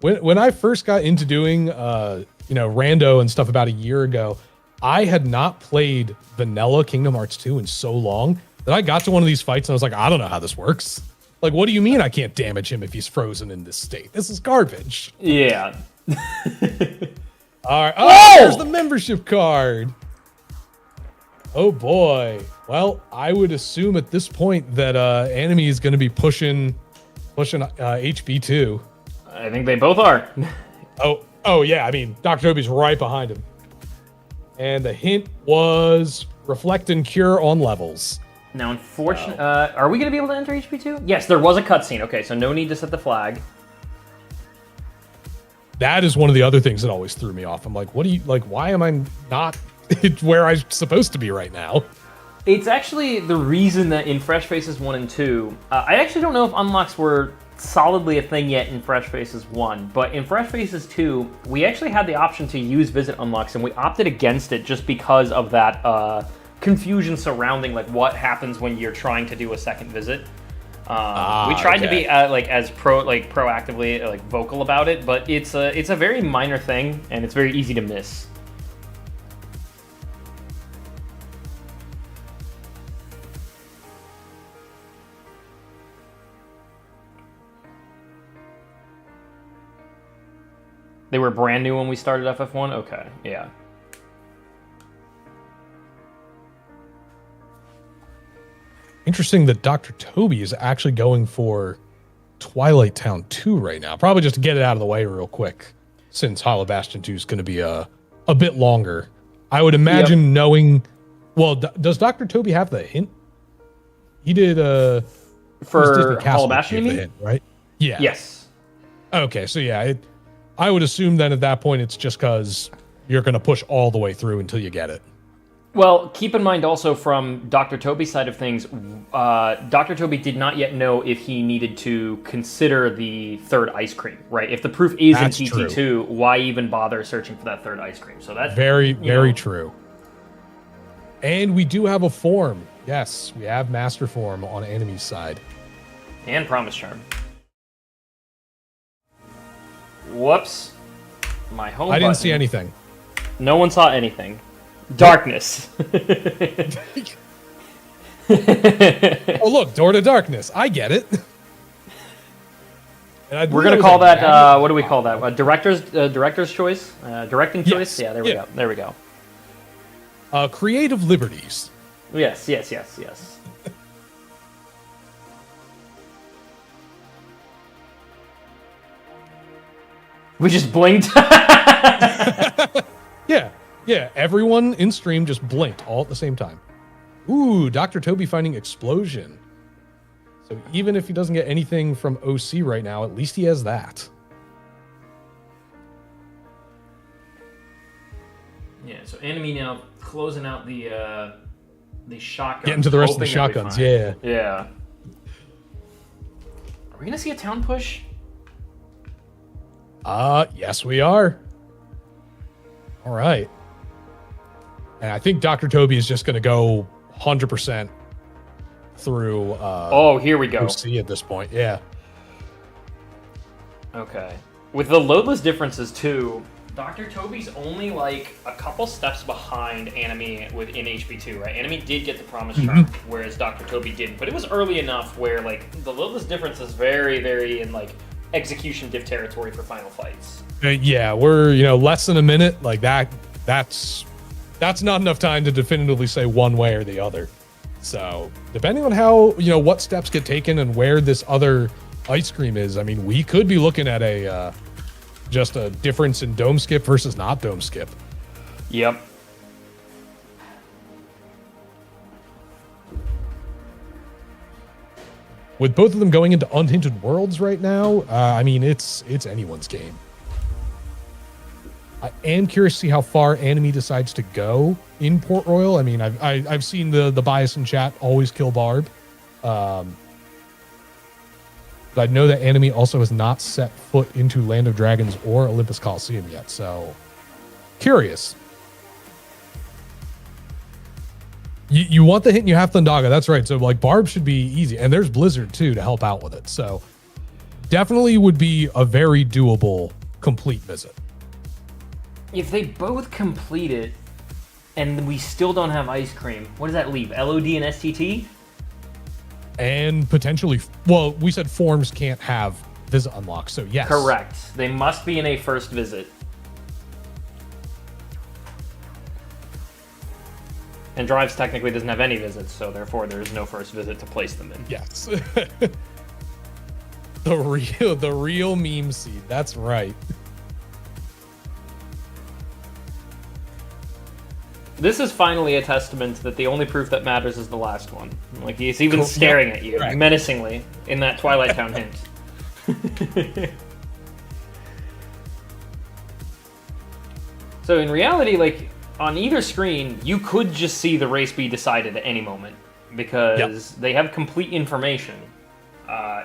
When I first got into doing rando and stuff about a year ago, I had not played vanilla Kingdom Hearts 2 in so long that I got to one of these fights and I was like, I don't know how this works. Like, what do you mean I can't damage him if he's frozen in this state? This is garbage. Yeah. All right. Oh, there's the membership card. Oh boy. Well, I would assume at this point that Enemy is going to be pushing HB2. I think they both are. Oh yeah. I mean, Dr. Toby's right behind him. And the hint was reflect and cure on levels. Now, unfortunately, are we going to be able to enter HB2? Yes, there was a cutscene. Okay, so no need to set the flag. That is one of the other things that always threw me off. I'm like, why am I not where I'm supposed to be right now? It's actually the reason that in Fresh Faces 1 and 2, I actually don't know if unlocks were solidly a thing yet in Fresh Faces 1, but in Fresh Faces 2, we actually had the option to use visit unlocks, and we opted against it just because of that confusion surrounding like what happens when you're trying to do a second visit. We tried to be as proactively vocal about it, but it's a very minor thing, and it's very easy to miss. They were brand new when we started FF1? Okay, yeah. Interesting that Dr. Toby is actually going for Twilight Town 2 right now. Probably just to get it out of the way real quick, since Hollow Bastion 2 is going to be a bit longer. I would imagine knowing... Well, does Dr. Toby have the hint? He did... For Hollow Bastion, you mean? Hint, right? Yeah. Yes. Okay, so yeah, I would assume then at that point it's just because you're going to push all the way through until you get it. Well, keep in mind also from Dr. Toby's side of things, Dr. Toby did not yet know if he needed to consider the third ice cream, right? If the proof is in TT2, why even bother searching for that third ice cream? So that's very true. And we do have a form. Yes, we have Master Form on Enemy's side. And Promise Charm. Whoops. My home I didn't button. see anything. No one saw anything. Darkness. Oh, look, Door to Darkness. I get it. We're going to call that, what do we call that? Director's choice? Directing choice? Yeah, there we go. There we go. Creative liberties. Yes. We just blinked. Yeah, everyone in stream just blinked all at the same time. Ooh, Dr. Toby finding Explosion. So even if he doesn't get anything from OC right now, at least he has that. Yeah, so Enemy now closing out the shotguns. Getting to the rest of the shotguns, yeah. Yeah. Are we going to see a town push? Yes, we are. All right. And I think Dr. Toby is just going to go 100% through. Oh, here we go. OC at this point, yeah. Okay. With the loadless differences too, Dr. Toby's only like a couple steps behind Enemy within HB2, right? Enemy did get the Promise Charm, whereas Dr. Toby didn't. But it was early enough where like the loadless difference is very, very in like execution diff territory for final fights. Yeah, we're less than a minute. Like that's not enough time to definitively say one way or the other. So depending on how, what steps get taken and where this other ice cream is, I mean, we could be looking at a just a difference in dome skip versus not dome skip. Yep. With both of them going into unhinted worlds right now, I mean, it's anyone's game. I am curious to see how far Enemy decides to go in Port Royal. I mean, I've seen the bias in chat always kill Barb. But I know that Enemy also has not set foot into Land of Dragons or Olympus Coliseum yet, so curious. You want the hit and you have Thundaga. That's right. So like Barb should be easy. And there's Blizzard too to help out with it. So definitely would be a very doable complete visit. If they both complete it and we still don't have ice cream, what does that leave? LOD and STT? And potentially, well, we said forms can't have visit unlock. So yes. Correct. They must be in a first visit. And Drives technically doesn't have any visits, so therefore there is no first visit to place them in. Yes. the real meme seed. That's right. This is finally a testament that the only proof that matters is the last one. Like, he's even staring at you menacingly in that Twilight Town hint. So in reality, like, on either screen, you could just see the race be decided at any moment because they have complete information,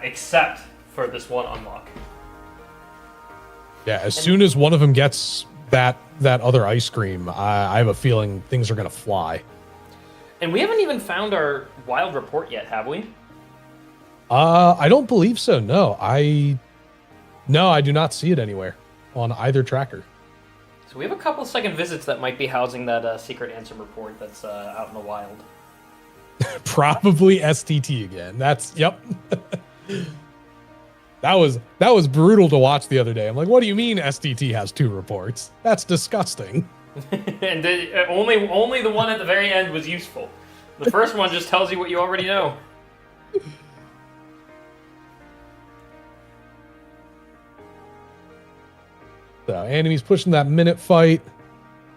except for this one unlock. Yeah, as soon as one of them gets that other ice cream, I have a feeling things are going to fly. And we haven't even found our wild report yet, have we? I don't believe so. No, I do not see it anywhere on either tracker. So we have a couple second visits that might be housing that secret answer report that's out in the wild. Probably STT again. That's yep. That was brutal to watch the other day. I'm like, what do you mean STT has 2 reports? That's disgusting. And only the one at the very end was useful. The first one just tells you what you already know. So Enemy's pushing that minute fight.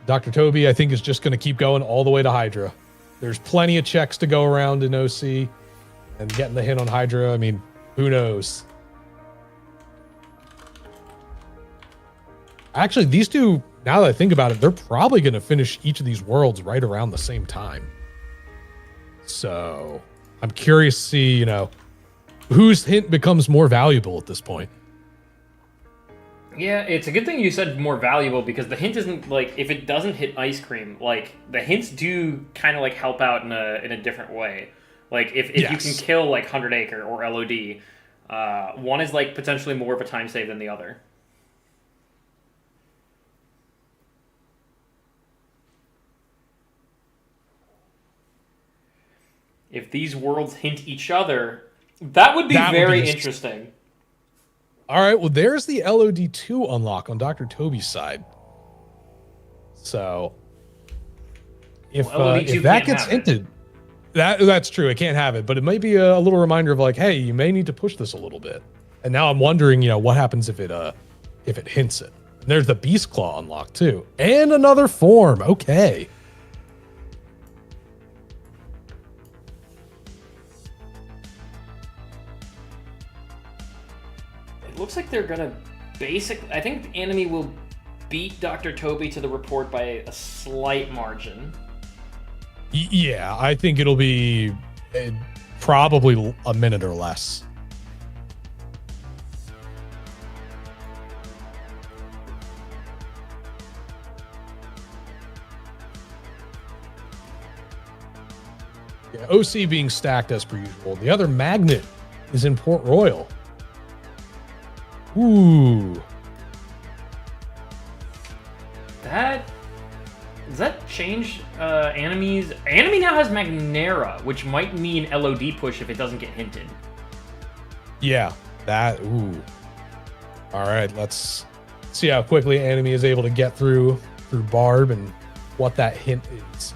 Dr. Toby, I think, is just going to keep going all the way to Hydra. There's plenty of checks to go around in OC. And getting the hit on Hydra, I mean, who knows? Actually, these two, now that I think about it, they're probably going to finish each of these worlds right around the same time. So I'm curious to see, whose hint becomes more valuable at this point. Yeah, it's a good thing you said more valuable because the hint isn't like, if it doesn't hit ice cream, like the hints do kind of like help out in a different way. Like if you can kill like 100 Acre or LOD, one is like potentially more of a time save than the other. If these worlds hint each other, that would be very interesting. All right, well, there's the LOD2 unlock on Dr. Toby's side. So if that gets hinted, that's true. It can't have it, but it might be a little reminder of like, hey, you may need to push this a little bit. And now I'm wondering, what happens if it hints it. And there's the Beast Claw unlock too, and another form. Okay. It looks like they're gonna I think Enemy will beat Dr. Toby to the report by a slight margin. Yeah, I think it'll be probably a minute or less. Yeah, OC being stacked as per usual. The other magnet is in Port Royal. Ooh. Does that change Enemy's? Enemy now has Magnera, which might mean LOD push if it doesn't get hinted. Yeah, ooh. All right, let's see how quickly Enemy is able to get through Barb and what that hint is.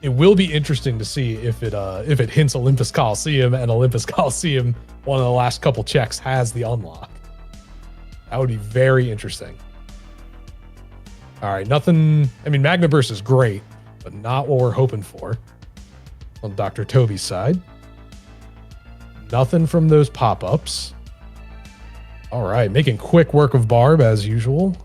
it will be interesting to see if it hints Olympus Coliseum, and Olympus Coliseum, one of the last couple checks, has the unlock. That would be very interesting. All right, nothing. I mean, Magna Burst is great, but not what we're hoping for on Dr. Toby's side. Nothing from those pop-ups. All right, making quick work of Barb as usual.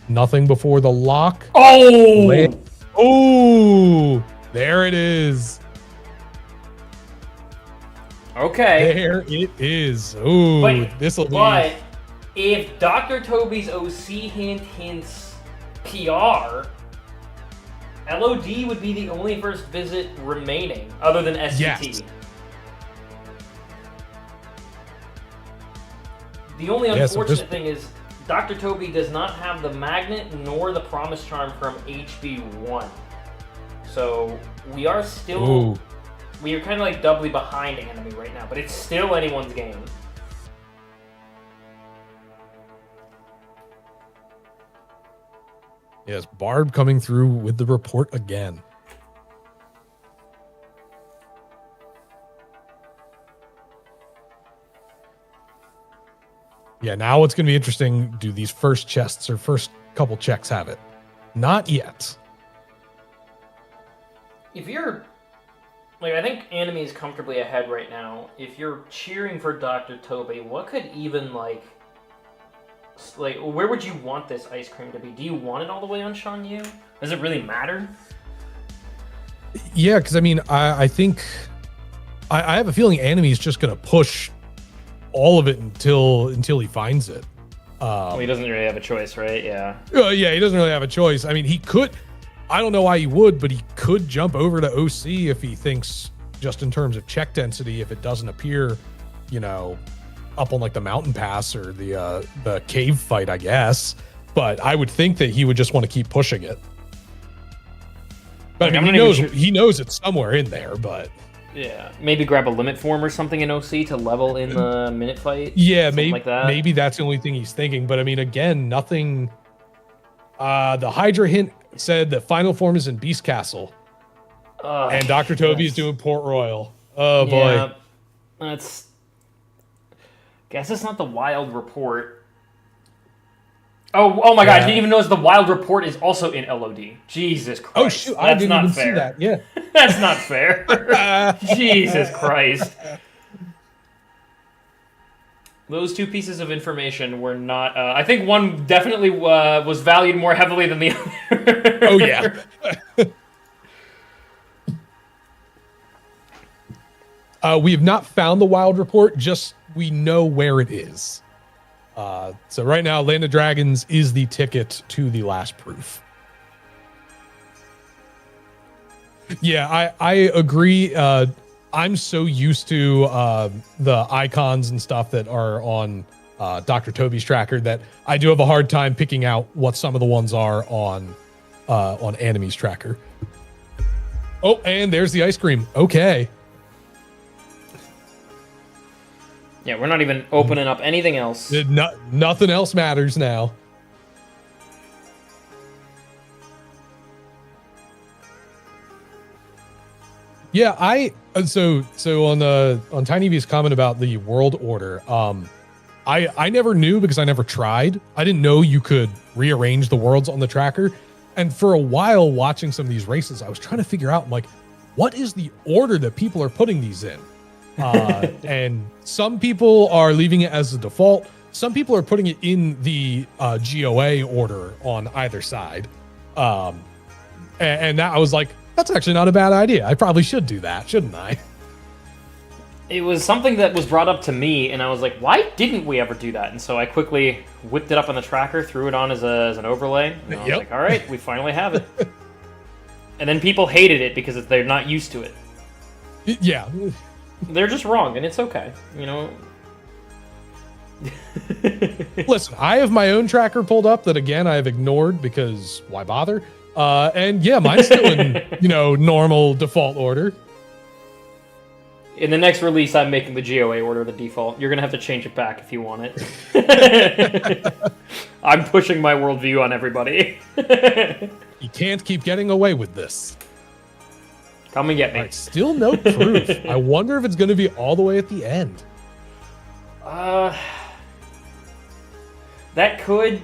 Nothing before the lock. Oh! Oh! There it is. Okay. There it is. Ooh, this will be. But if Dr. Toby's OC hint hints PR, LOD would be the only first visit remaining, other than SCT. Yes. The only unfortunate thing is Dr. Toby does not have the magnet nor the promise charm from HB1. So we are still... Ooh. We are kind of like doubly behind enemy right now, but it's still anyone's game. Yes, Barb coming through with the report again. Yeah, now what's going to be interesting, do these first chests or first couple checks have it? Not yet. If you're... Like, I think enemy is comfortably ahead right now. If you're cheering for Dr. Toby, what could even, like, where would you want this ice cream to be? Do you want it all the way on Shan Yu? Does it really matter? Yeah, because, I mean, I think... I have a feeling enemy is just going to push all of it until he finds it. Well, he doesn't really have a choice, right? Yeah. Yeah, he doesn't really have a choice. I mean, he could... I don't know why he would, but he could jump over to OC if he thinks, just in terms of check density, if it doesn't appear, you know, up on like the mountain pass or the cave fight, I guess. But I would think that he would just want to keep pushing it. But I mean, he knows it's somewhere in there, but yeah, maybe grab a limit form or something in OC to level in the minute fight. Yeah, maybe like that. Maybe that's the only thing he's thinking. But I mean, again, nothing. The Hydra hint said that final form is in Beast Castle, and Dr. Toby is doing Port Royal. Oh boy, yeah, that's. Guess it's not the wild report. Oh my God! I didn't even notice the wild report is also in LOD. Jesus Christ! Oh shoot! I didn't even see that. Yeah, that's not fair. Jesus Christ! Those two pieces of information were not... I think one definitely was valued more heavily than the other. Oh, yeah. We have not found the wild report, just we know where it is. So right now, Land of Dragons is the ticket to the last proof. Yeah, I agree. I'm so used to the icons and stuff that are on Dr. Toby's tracker that I do have a hard time picking out what some of the ones are on Anime's tracker. Oh, and there's the ice cream. Okay. Yeah, we're not even opening up anything else. Nothing else matters now. Yeah, so on Tiny V's comment about the world order, I never knew because I never tried. I didn't know you could rearrange the worlds on the tracker. And for a while watching some of these races, I was trying to figure out, like, what is the order that people are putting these in? And some people are leaving it as the default. Some people are putting it in the GOA order on either side. And that I was like, that's actually not a bad idea. I probably should do that, shouldn't I? It was something that was brought up to me, and I was like, why didn't we ever do that? And so I quickly whipped it up on the tracker, threw it on as an overlay. And I was like, all right, we finally have it. And then people hated it because they're not used to it. Yeah. They're just wrong, and it's okay, you know? Listen, I have my own tracker pulled up that, again, I have ignored because why bother? And yeah, mine's still in, normal default order. In the next release, I'm making the GOA order the default. You're going to have to change it back if you want it. I'm pushing my worldview on everybody. You can't keep getting away with this. Come and get me. Right, still no proof. I wonder if it's going to be all the way at the end. That could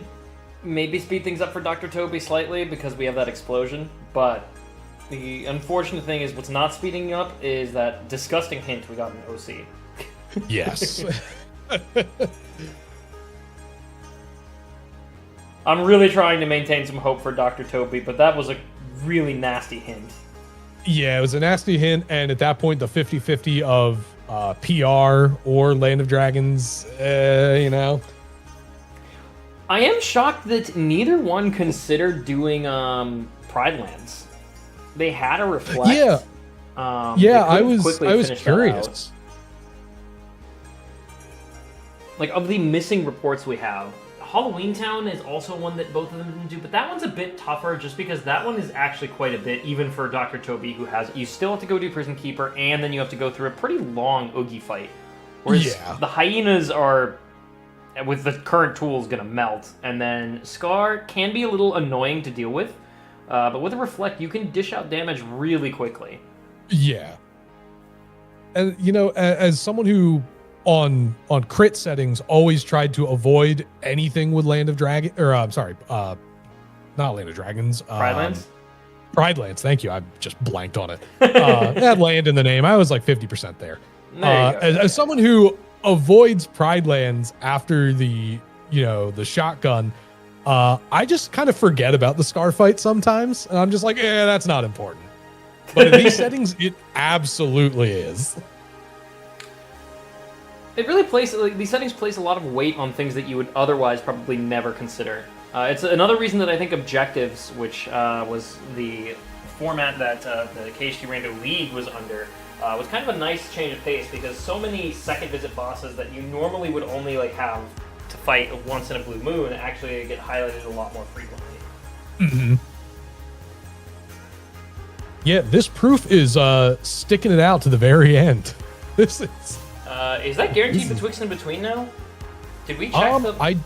maybe speed things up for Dr. Toby slightly because we have that explosion, but the unfortunate thing is what's not speeding up is that disgusting hint we got in OC. Yes. I'm really trying to maintain some hope for Dr. Toby, but that was a really nasty hint. Yeah, it was a nasty hint, and at that point, the 50-50 of PR or Land of Dragons, you know. I am shocked that neither one considered doing Pride Lands. They had a reflect. Yeah, I was curious. Like, of the missing reports we have, Halloween Town is also one that both of them didn't do, but that one's a bit tougher just because that one is actually quite a bit, even for Dr. Toby, who has... You still have to go do Prison Keeper, and then you have to go through a pretty long Oogie fight. Whereas the Hyenas are, with the current tools, going to melt, and then Scar can be a little annoying to deal with, but with a Reflect, you can dish out damage really quickly. Yeah. And, you know, as someone who... on crit settings always tried to avoid anything with Land of Dragon, or I'm sorry, not Land of Dragons. Pride Lands? Pride Lands, thank you. I just blanked on it. It had land in the name. I was like 50% there. As someone who avoids Pride Lands after the, you know, the shotgun, I just kind of forget about the Scar fight sometimes. And I'm just like, that's not important. But in these settings, it absolutely is. It really these settings place a lot of weight on things that you would otherwise probably never consider. It's another reason that I think Objectives, which was the format that the KHT Rando League was under, was kind of a nice change of pace because so many second visit bosses that you normally would only like have to fight once in a blue moon actually get highlighted a lot more frequently. Mm-hmm. Yeah, this proof is sticking it out to the very end. This is that guaranteed betwixt and between now? Did we check the...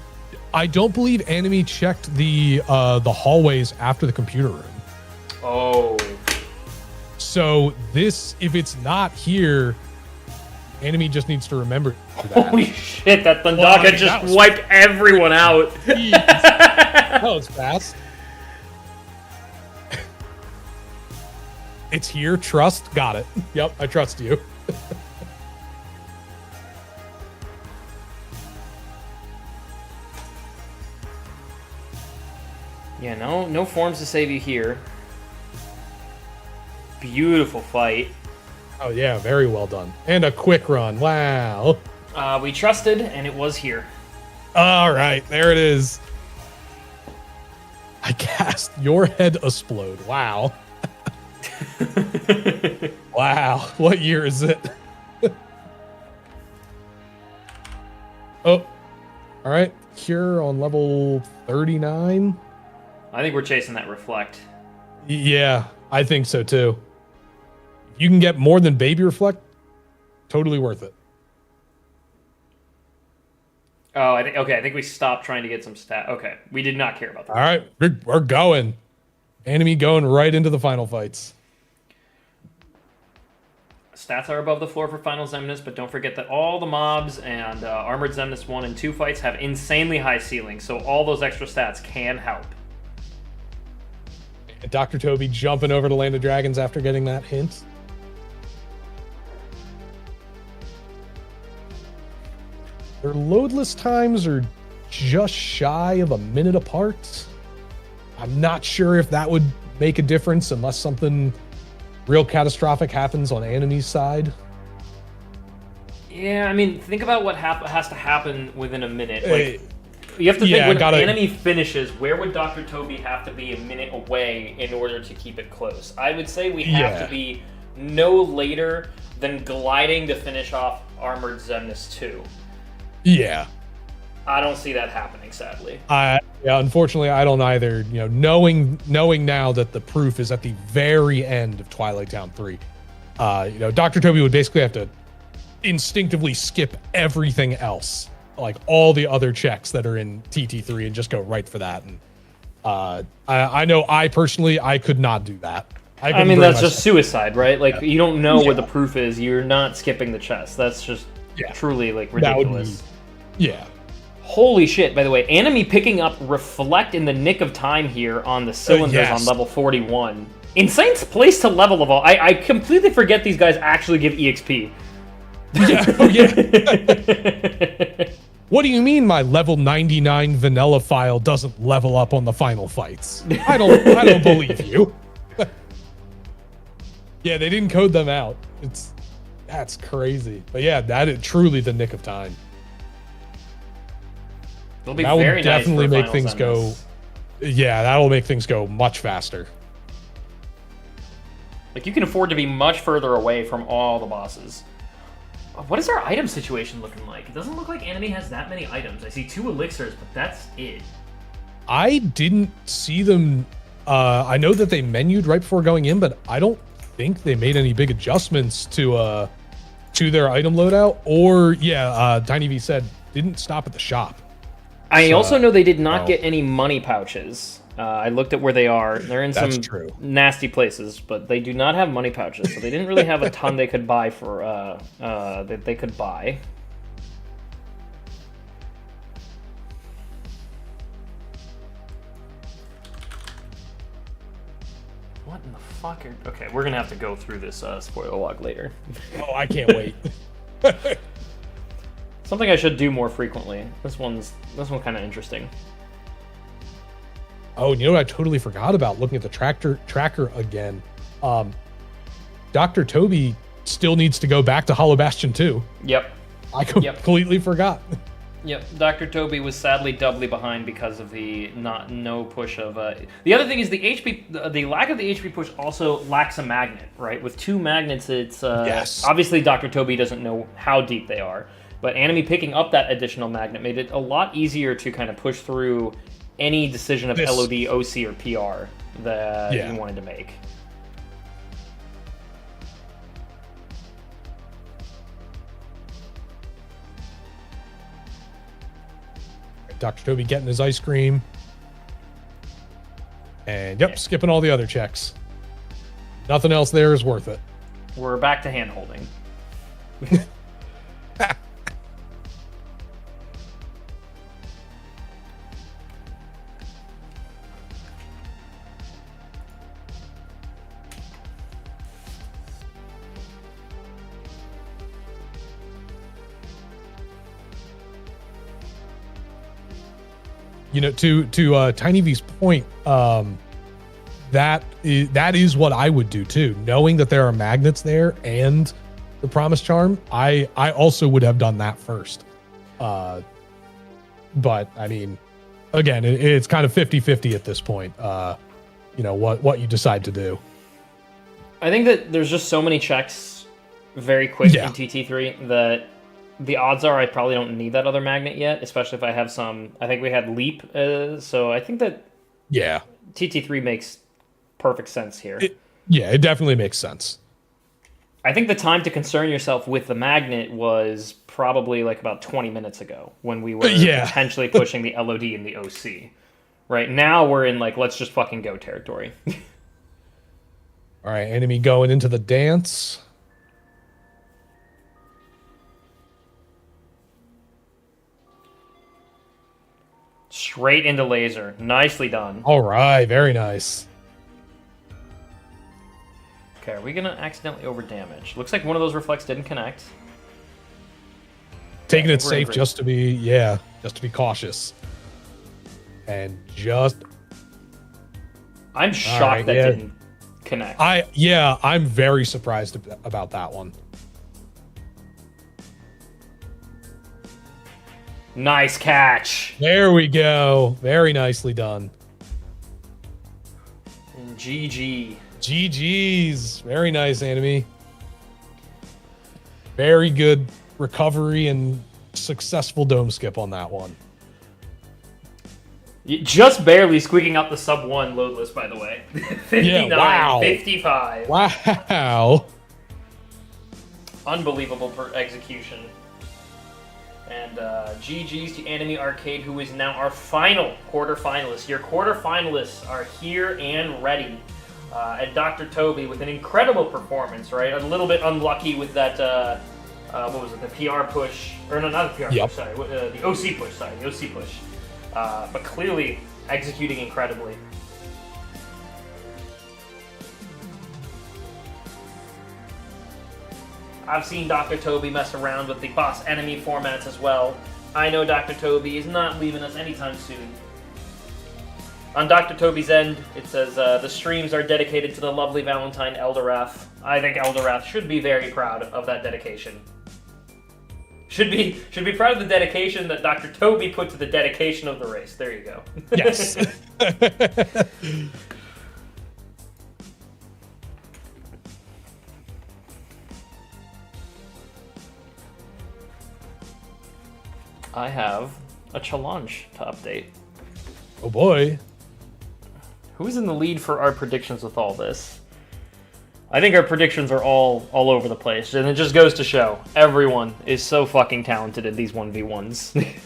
I don't believe Enemy checked the hallways after the computer room. Oh. So this, if it's not here, Enemy just needs to remember that. Holy shit, that Thundaka just wiped everyone out. That was fast. It's here, trust, got it. Yep, I trust you. Yeah, no forms to save you here. Beautiful fight. Oh yeah, very well done. And a quick run, wow. We trusted, and it was here. All right, there it is. I cast Your Head Explode, wow. Wow, what year is it? Oh, all right, Cure on level 39. I think we're chasing that Reflect. Yeah, I think so too. If you can get more than Baby Reflect, totally worth it. Oh, I think we stopped trying to get some stat. Okay, we did not care about that. All right, we're going. Enemy going right into the final fights. Stats are above the floor for Final Xemnas, but don't forget that all the mobs and Armored Xemnas 1 and 2 fights have insanely high ceilings, so all those extra stats can help. Dr. Toby jumping over to Land of Dragons after getting that hint. Their loadless times are just shy of a minute apart. I'm not sure if that would make a difference unless something real catastrophic happens on Enemy's side. Yeah, I mean, think about what has to happen within a minute. Like, you have to think when Enemy finishes, where would Dr. Toby have to be a minute away in order to keep it close? I would say we have to be no later than gliding to finish off Armored Xemnas 2. Yeah. I don't see that happening, sadly. Yeah, unfortunately, I don't either. You know, knowing now that the proof is at the very end of Twilight Town 3, you know, Dr. Toby would basically have to instinctively skip everything else, like all the other checks that are in TT3, and just go right for that. And I know I personally could not do that. I mean, that's just suicide, right? Like, you don't know what the proof is. You're not skipping the chest. That's just truly, like, ridiculous. Holy shit, by the way. Enemy picking up Reflect in the nick of time here on the cylinders on level 41. Insane place to level of all. I completely forget these guys actually give EXP. What do you mean my level 99 vanilla file doesn't level up on the final fights? I don't believe you. Yeah, they didn't code them out. That's crazy. But yeah, that is truly the nick of time. It'll be that very will definitely nice make things go. Yeah, that'll make things go much faster. Like, you can afford to be much further away from all the bosses. What is our item situation looking like? It doesn't look like enemy has that many items. I see 2 elixirs, but that's it. I didn't see them. I know that they menued right before going in, but I don't think they made any big adjustments to their item loadout. Or Tiny V said didn't stop at the shop. I also know they did not get any money pouches. I looked at where they are. They're in some nasty places, but they do not have money pouches, so they didn't really have a ton they could buy for that they could buy. What in the fuck are... Okay, we're gonna have to go through this spoiler log later. Oh, I can't wait. Something I should do more frequently. This one's kind of interesting. Oh, and you know what I totally forgot about? Looking at the tracker again. Dr. Toby still needs to go back to Hollow Bastion 2. Yep. I completely forgot. Yep, Dr. Toby was sadly doubly behind because of the no push of... The other thing is the lack of the HP push also lacks a magnet, right? With 2 magnets, it's... Yes. Obviously, Dr. Toby doesn't know how deep they are, but enemy picking up that additional magnet made it a lot easier to kind of push through any decision of LOD, OC, or PR that you wanted to make. Dr. Toby getting his ice cream. And skipping all the other checks. Nothing else there is worth it. We're back to hand holding. You know, to Tiny V's point, that is what I would do too. Knowing that there are magnets there and the Promise Charm, I also would have done that first. But I mean, again, it's kind of 50-50 at this point. You know, what you decide to do. I think that there's just so many checks very quick in TT3 that the odds are I probably don't need that other magnet yet, especially if I have some... I think we had Leap, so I think that TT3 makes perfect sense here. It definitely makes sense. I think the time to concern yourself with the magnet was probably like about 20 minutes ago when we were potentially pushing the LOD and the OC. Right now we're in like, let's just fucking go territory. All right, enemy going into the dance. Straight into laser. Nicely done. All right, very nice. Okay, are we going to accidentally overdamage? Looks like one of those reflects didn't connect. Taking it safe just to be cautious. And just... I'm shocked that didn't connect. I'm very surprised about that one. Nice catch. There we go. Very nicely done. And GG. GG's. Very nice, enemy. Very good recovery and successful dome skip on that one. Just barely squeaking out the sub 1 load list, by the way. 59, wow. 55. Wow. Unbelievable execution. And GG's to Enemy Arcade, who is now our final quarterfinalist. Your quarterfinalists are here and ready. And Dr. Toby with an incredible performance, right? A little bit unlucky with that, what was it, the PR push? Or no, not the PR push, sorry. The OC push, sorry, the OC push. But clearly executing incredibly. I've seen Dr. Toby mess around with the boss enemy formats as well. I know Dr. Toby is not leaving us anytime soon. On Dr. Toby's end, it says the streams are dedicated to the lovely Valentine Eldorath. I think Eldorath should be very proud of that dedication. Should be proud of the dedication that Dr. Toby put to the dedication of the race. There you go. Yes. I have a challenge to update. Oh boy. Who's in the lead for our predictions with all this? I think our predictions are all over the place, and it just goes to show everyone is so fucking talented at these 1v1s.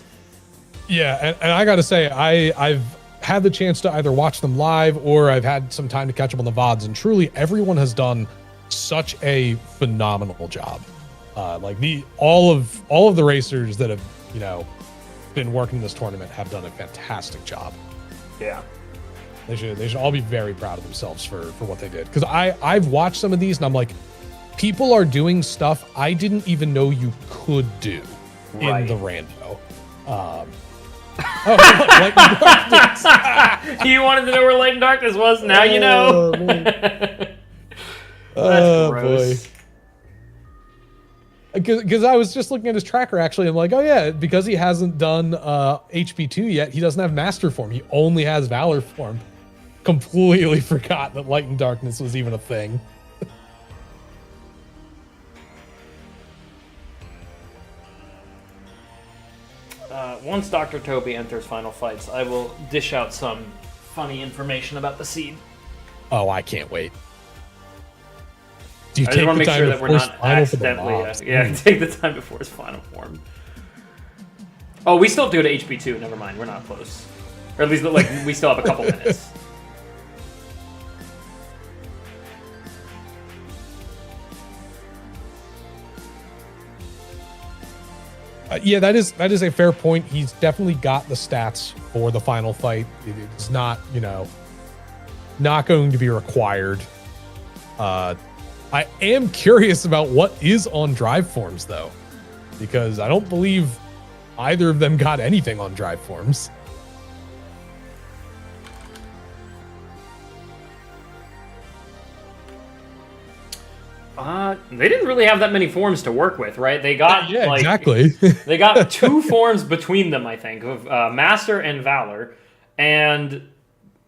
Yeah, and I gotta say, I've had the chance to either watch them live or I've had some time to catch up on the VODs, and truly everyone has done such a phenomenal job. Like all of the racers that have, you know, been working this tournament have done a fantastic job. Yeah. They should all be very proud of themselves for what they did. Because I've watched some of these and I'm like, people are doing stuff I didn't even know you could do in the rando. Light and Darkness. You wanted to know where Light and Darkness was? Now you know. That's gross. Boy. Because I was just looking at his tracker, actually. I'm like, oh, yeah, because he hasn't done HP2 yet, he doesn't have Master Form. He only has Valor Form. Completely forgot that Light and Darkness was even a thing. Once Dr. Toby enters Final Fights, I will dish out some funny information about the seed. Oh, I can't wait. Do you I just want to make sure that we're not final accidentally... take the time before his final form. Oh, we still have to go to HP2. Never mind, we're not close. Or at least, like, we still have a couple minutes. Yeah, that is a fair point. He's definitely got the stats for the final fight. It's not, you know, not going to be required. I am curious about what is on drive forms, though, because I don't believe either of them got anything on drive forms. They didn't really have that many forms to work with, right? They got exactly. They got 2 forms between them, I think, of Master and Valor, and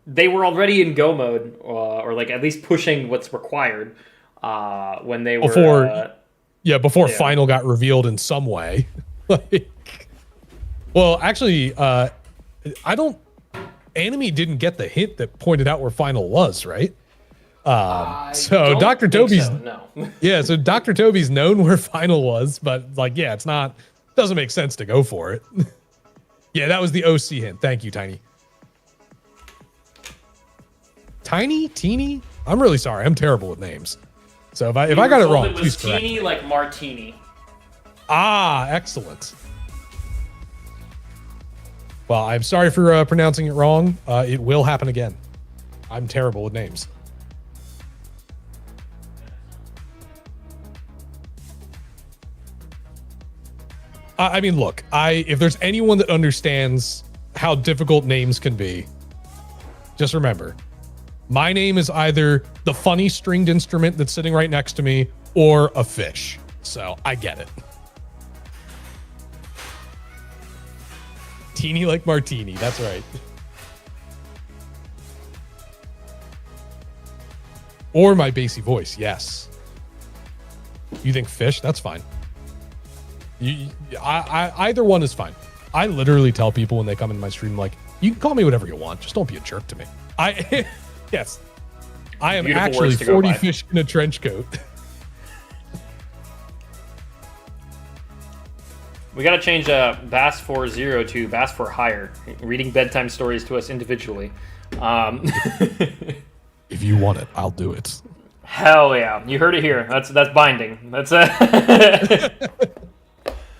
they were already in go mode, or like at least pushing what's required when they were before Final got revealed in some way. Well, actually, Enemy didn't get the hint that pointed out where Final was, right? So Dr. Toby's so Dr. Toby's known where Final was, but like, yeah, doesn't make sense to go for it. Yeah, that was the OC hint. Thank you, Tiny. Teeny? I'm really sorry. I'm terrible with names. So if I got it wrong, it was teeny like martini. Ah, excellent. Well, I'm sorry for pronouncing it wrong. It will happen again. I'm terrible with names. I mean, look, if there's anyone that understands how difficult names can be, just remember, my name is either the funny stringed instrument that's sitting right next to me or a fish. So I get it. Teeny like martini. That's right. Or my bassy voice. Yes. You think fish? That's fine. Either one is fine. I literally tell people when they come in my stream, like, you can call me whatever you want. Just don't be a jerk to me. Yes. I am actually 40 fish in a trench coat. We gotta change Bass40 to Bass for Hire, reading bedtime stories to us individually. If you want it, I'll do it. Hell yeah! You heard it here. That's binding. That's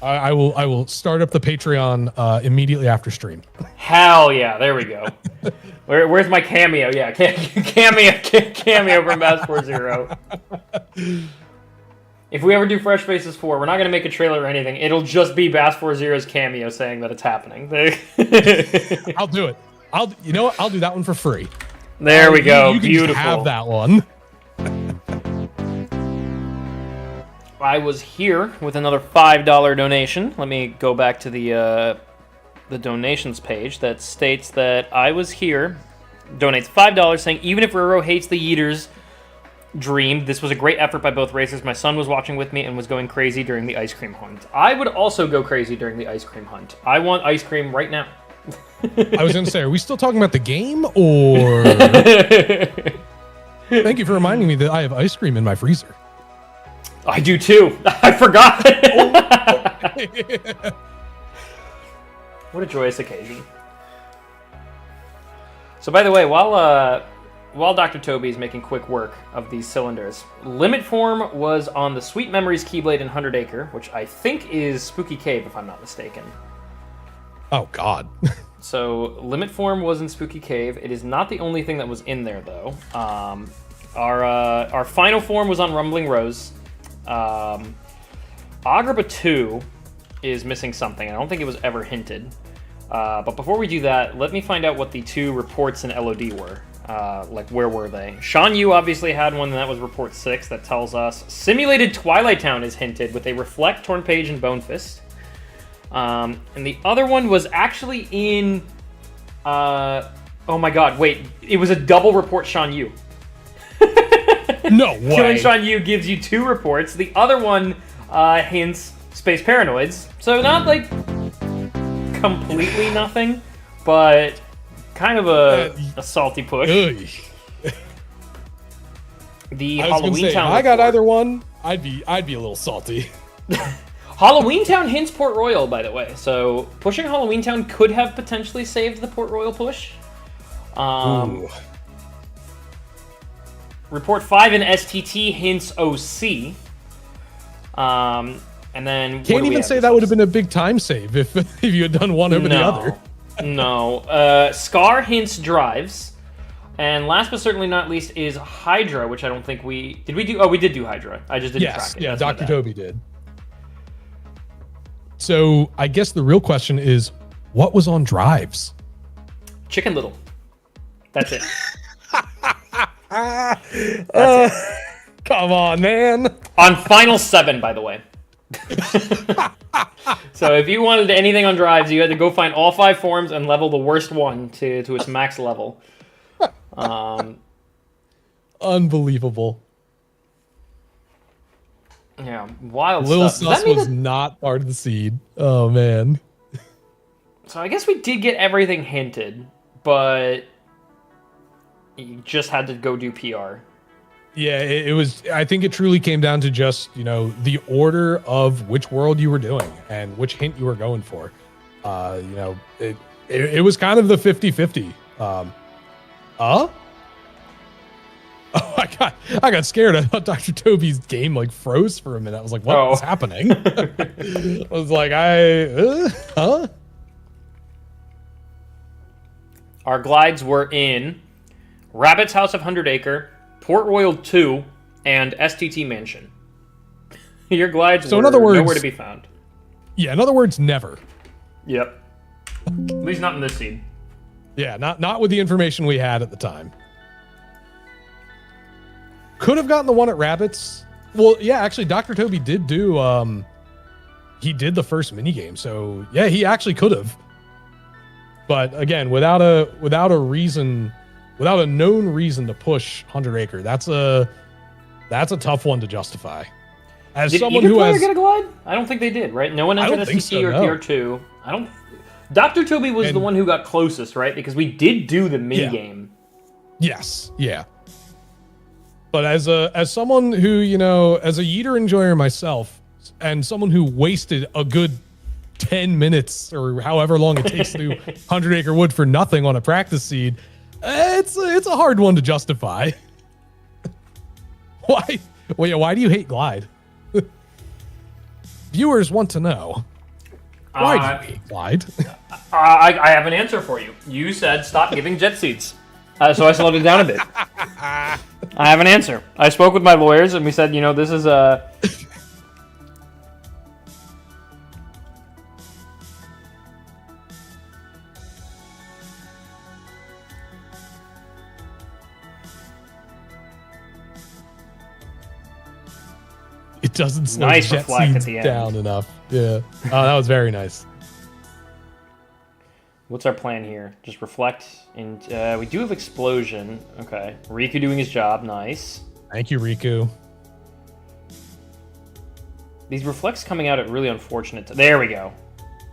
I will start up the Patreon immediately after stream. Hell yeah! There we go. Where's my cameo? Yeah, cameo from Bass40. If we ever do Fresh Faces 4, we're not gonna make a trailer or anything. It'll just be Bass40's cameo saying that it's happening. I'll do it. You know what? I'll do that one for free. There we go. You can Beautiful. just have that one. I was here with another $5 donation. Let me go back to the donations page that states that I was here. Donates $5 saying, even if Roro hates the Yeeters dream, this was a great effort by both races. My son was watching with me and was going crazy during the ice cream hunt. I would also go crazy during the ice cream hunt. I want ice cream right now. I was going to say, are we still talking about the game or... Thank you for reminding me that I have ice cream in my freezer. I do too. I forgot. What a joyous occasion. So by the way, while Dr. Toby is making quick work of these cylinders, Limit Form was on the Sweet Memories Keyblade in 100 Acre, which I think is Spooky Cave, if I'm not mistaken. Oh, God. So Limit Form was in Spooky Cave. It is not the only thing that was in there, though. Our final form was on Rumbling Rose. Agrabah 2 is missing something. I don't think it was ever hinted. But before we do that, let me find out what the two reports in LOD were. Like, where were they? Shan Yu obviously had one, and that was report 6 that tells us Simulated Twilight Town is hinted with a Reflect, Torn Page, and Bone Fist. And the other one was actually in... oh my god, wait. It was a double report Shan Yu. No way. Killing Shan Yu gives you 2 reports. The other one hints Space Paranoids. So not, like, completely nothing, but kind of a salty push. The Halloween Town. If I got either one, I'd be a little salty. Halloween Town hints Port Royal, by the way. So pushing Halloween Town could have potentially saved the Port Royal push. Report 5 in STT hints OC. And then can't even say that would have been a big time save if you had done one over the other. No. Scar hints drives. And last but certainly not least is Hydra, which I don't think we... Did we do? Oh, we did do Hydra. I just didn't track it. Yeah, Dr. Toby did. So I guess the real question is, what was on drives? Chicken Little. That's it. Come on, man. On Final 7, by the way. So if you wanted anything on drives, you had to go find all 5 forms and level the worst one to its max level. Unbelievable. Yeah, wild Little stuff. Sus was not part of the seed. Oh, man. So I guess we did get everything hinted, but you just had to go do PR. Yeah, it was. I think it truly came down to just, the order of which world you were doing and which hint you were going for. It was kind of the 50-50. Oh, I got scared. I thought Dr. Toby's game froze for a minute. I was like, what is happening? I was like, huh? Our glides were in Rabbit's House of 100 Acre, Port Royal 2, and STT Mansion. Your glides were nowhere to be found. Yeah, in other words, never. Yep. At least not in this seed. Yeah, not with the information we had at the time. Could have gotten the one at Rabbits. Well, yeah, actually, Dr. Toby did do, he did the first minigame, so yeah, he actually could have. But again, without a reason, without a known reason to push 100 Acre, that's a tough one to justify. As did someone either who player has get a glide? I don't think they did, right? No one entered STT or Tier 2. I don't... Dr. Toby was the one who got closest, right? Because we did do the minigame. Yes, yeah. But as someone who, as a Yeeter enjoyer myself, and someone who wasted a good 10 minutes or however long it takes to do 100 Acre Wood for nothing on a practice seed, it's a hard one to justify. Why? Wait, why do you hate Glide? Viewers want to know. Why do you hate Glide? I have an answer for you. You said stop giving jet seeds. So I slowed it down a bit. I have an answer. I spoke with my lawyers and we said, this is a... It doesn't slow nice jet reflect seeds at the end. down enough. Yeah. Oh, that was very nice. What's our plan here? Just reflect, and we do have explosion. Okay, Riku doing his job. Nice. Thank you, Riku. These reflects coming out at really unfortunate. There we go.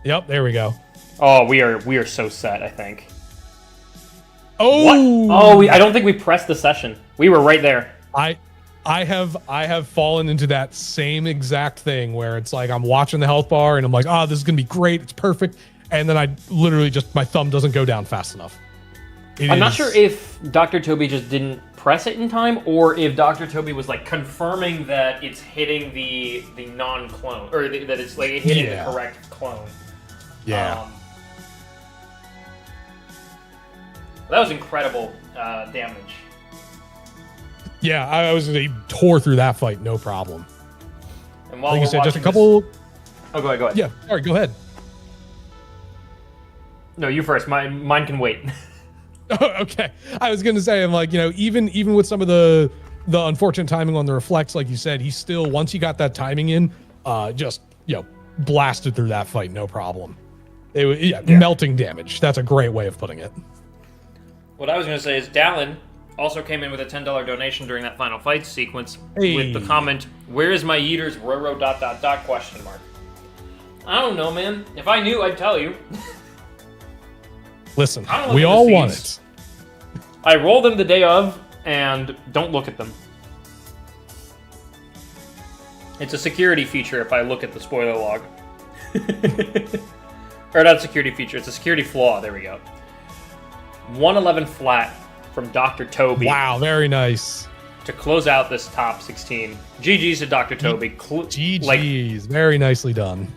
Yep, there we go. Oh, we are so set. I think. Oh. What? Oh, I don't think we pressed the session. We were right there. I have fallen into that same exact thing where it's like I'm watching the health bar and I'm like, oh, this is gonna be great. It's perfect. And then I literally just, my thumb doesn't go down fast enough. I'm not sure if Dr. Toby just didn't press it in time, or if Dr. Toby was like confirming that it's hitting the non-clone, or that it's like hitting the correct clone. Yeah. That was incredible damage. Yeah, I was he tore through that fight, no problem. And while like you said, just a this... couple. Oh, go ahead. Yeah, sorry, go ahead. No, you first. Mine can wait. Okay, I was gonna say, I'm like, even with some of the unfortunate timing on the reflex, like you said, he still, once he got that timing in, just blasted through that fight, no problem. It was melting damage. That's a great way of putting it. What I was gonna say is Dallin also came in with a $10 donation during that final fight sequence with the comment, "Where is my Yeeters? Roro ... question mark." I don't know, man. If I knew, I'd tell you. Listen, we all want it. I roll them the day of, and don't look at them. It's a security feature if I look at the spoiler log. Or not a security feature, it's a security flaw. There we go. 111 flat from Dr. Toby. Wow, very nice. To close out this top 16. GG's to Dr. Toby. GG's, very nicely done.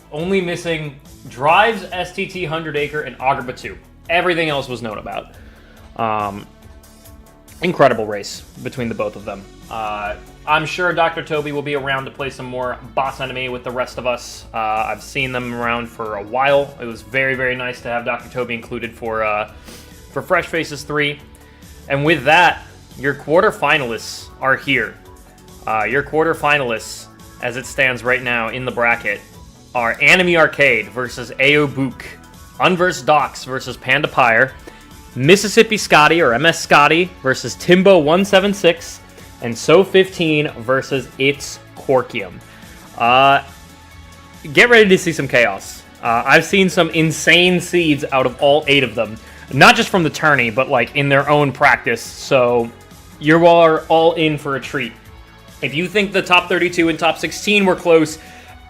Only missing Drives, STT, 100 Acre, and Augur 2. Everything else was known about. Incredible race between the both of them. I'm sure Dr. Toby will be around to play some more Boss Enemy with the rest of us. I've seen them around for a while. It was very, very nice to have Dr. Toby included for Fresh Faces 3. And with that, your quarterfinalists are here. Your quarterfinalists, as it stands right now in the bracket, are Anime Arcade versus AO Book, Unversed Docs versus PandaPyre, Mississippi Scotty or MS Scotty versus Timbo176, and So15 versus It's Corkium. Get ready to see some chaos. I've seen some insane seeds out of all 8 of them. Not just from the tourney, but like in their own practice. So you are all in for a treat. If you think the top 32 and top 16 were close,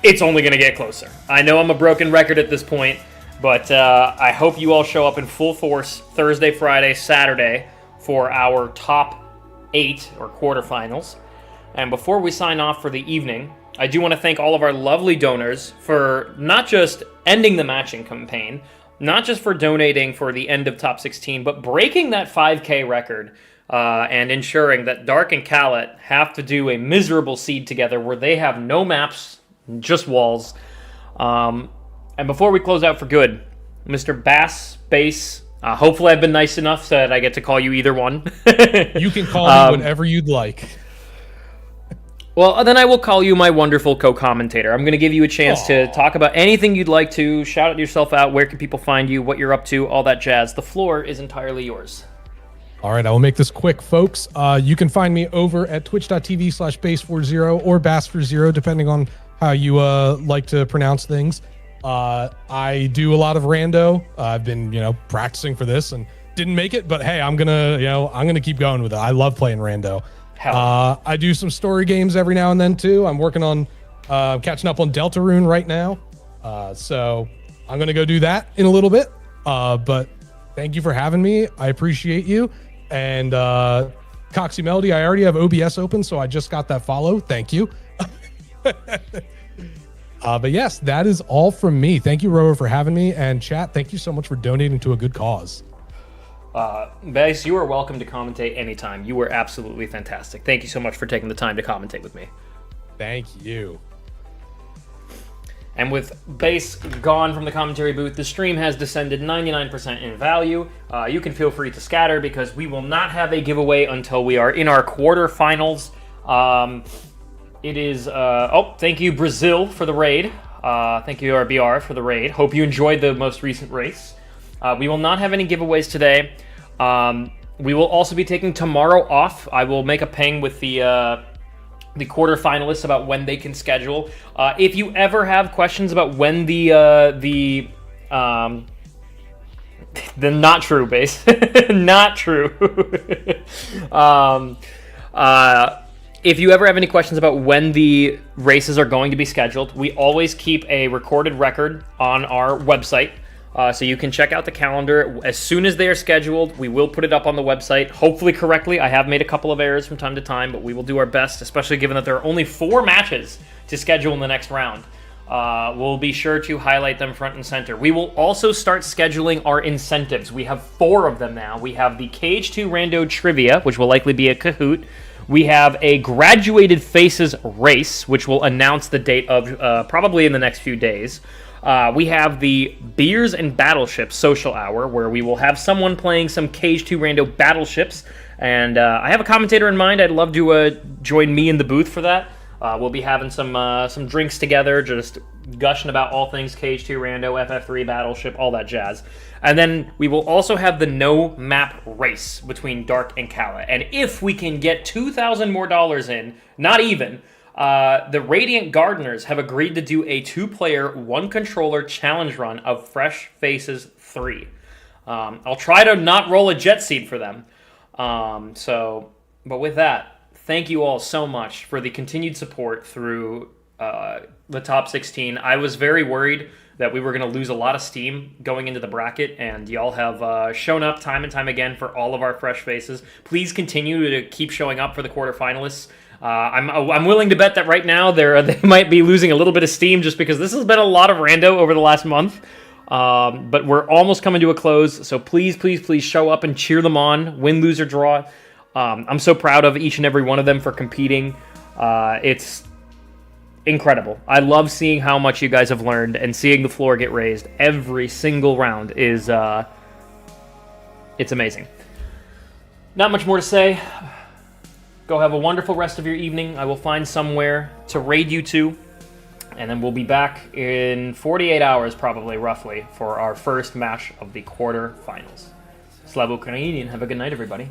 it's only going to get closer. I know I'm a broken record at this point, but I hope you all show up in full force Thursday, Friday, Saturday for our top 8 or quarterfinals. And before we sign off for the evening, I do want to thank all of our lovely donors for not just ending the matching campaign, not just for donating for the end of top 16, but breaking that 5K record and ensuring that Dark and Kallet have to do a miserable seed together where they have no maps, just walls. And before we close out for good, Mr. Bass, Bass, hopefully I've been nice enough so that I get to call you either one. You can call me whatever you'd like. Well, then I will call you my wonderful co-commentator. I'm going to give you a chance to talk about anything you'd like to, shout yourself out, where can people find you, what you're up to, all that jazz. The floor is entirely yours. All right, I will make this quick, folks. You can find me over at twitch.tv/base40 or bass40, depending on how you like to pronounce things. I do a lot of rando. I've been, practicing for this and didn't make it, but hey, I'm gonna keep going with it. I love playing rando. I do some story games every now and then too. I'm working on catching up on Deltarune right now. So I'm going to go do that in a little bit. But thank you for having me. I appreciate you. And Coxie Melody, I already have OBS open, so I just got that follow. Thank you. But yes, that is all from me. Thank you, Rover, for having me. And chat, thank you so much for donating to a good cause. Bass, you are welcome to commentate anytime. You were absolutely fantastic. Thank you so much for taking the time to commentate with me. Thank you. And with Bass gone from the commentary booth, the stream has descended 99% in value. You can feel free to scatter because we will not have a giveaway until we are in our quarterfinals. It is... oh, thank you, Brazil, for the raid. Thank you, RBR, for the raid. Hope you enjoyed the most recent race. We will not have any giveaways today. We will also be taking tomorrow off. I will make a ping with the quarterfinalists about when they can schedule. If you ever have questions about when the not true base, not true. If you ever have any questions about when the races are going to be scheduled, we always keep a recorded record on our website. So you can check out the calendar. As soon as they are scheduled, we will put it up on the website, hopefully correctly. I have made a couple of errors from time to time, but we will do our best, especially given that there are only 4 matches to schedule in the next round. We'll be sure to highlight them front and center. We will also start scheduling our incentives. We have 4 of them now. We have the Cage 2 Rando Trivia, which will likely be a Kahoot. We have a Graduated Faces race, which will announce the date of probably in the next few days. We have the Beers and Battleships social hour, where we will have someone playing some Cage 2 Rando battleships. And I have a commentator in mind. I'd love to join me in the booth for that. We'll be having some drinks together, just gushing about all things Cage 2 Rando, FF3 Battleship, all that jazz. And then we will also have the no map race between Dark and Kala. And if we can get $2,000 more in, not even, the Radiant Gardeners have agreed to do a 2-player, 1-controller challenge run of Fresh Faces 3. I'll try to not roll a jet seed for them. But with that, thank you all so much for the continued support through the top 16. I was very worried that we were going to lose a lot of steam going into the bracket, and y'all have shown up time and time again for all of our fresh faces. Please continue to keep showing up for the quarterfinalists. I'm willing to bet that right now they might be losing a little bit of steam just because this has been a lot of rando over the last month. But we're almost coming to a close, so please, please, please show up and cheer them on, win, lose, or draw. I'm so proud of each and every one of them for competing. It's incredible. I love seeing how much you guys have learned, and seeing the floor get raised every single round is it's amazing. Not much more to say. Go have a wonderful rest of your evening. I will find somewhere to raid you to, and then we'll be back in 48 hours, probably, roughly, for our first match of the quarterfinals. Slava Ukrainian, have a good night, everybody.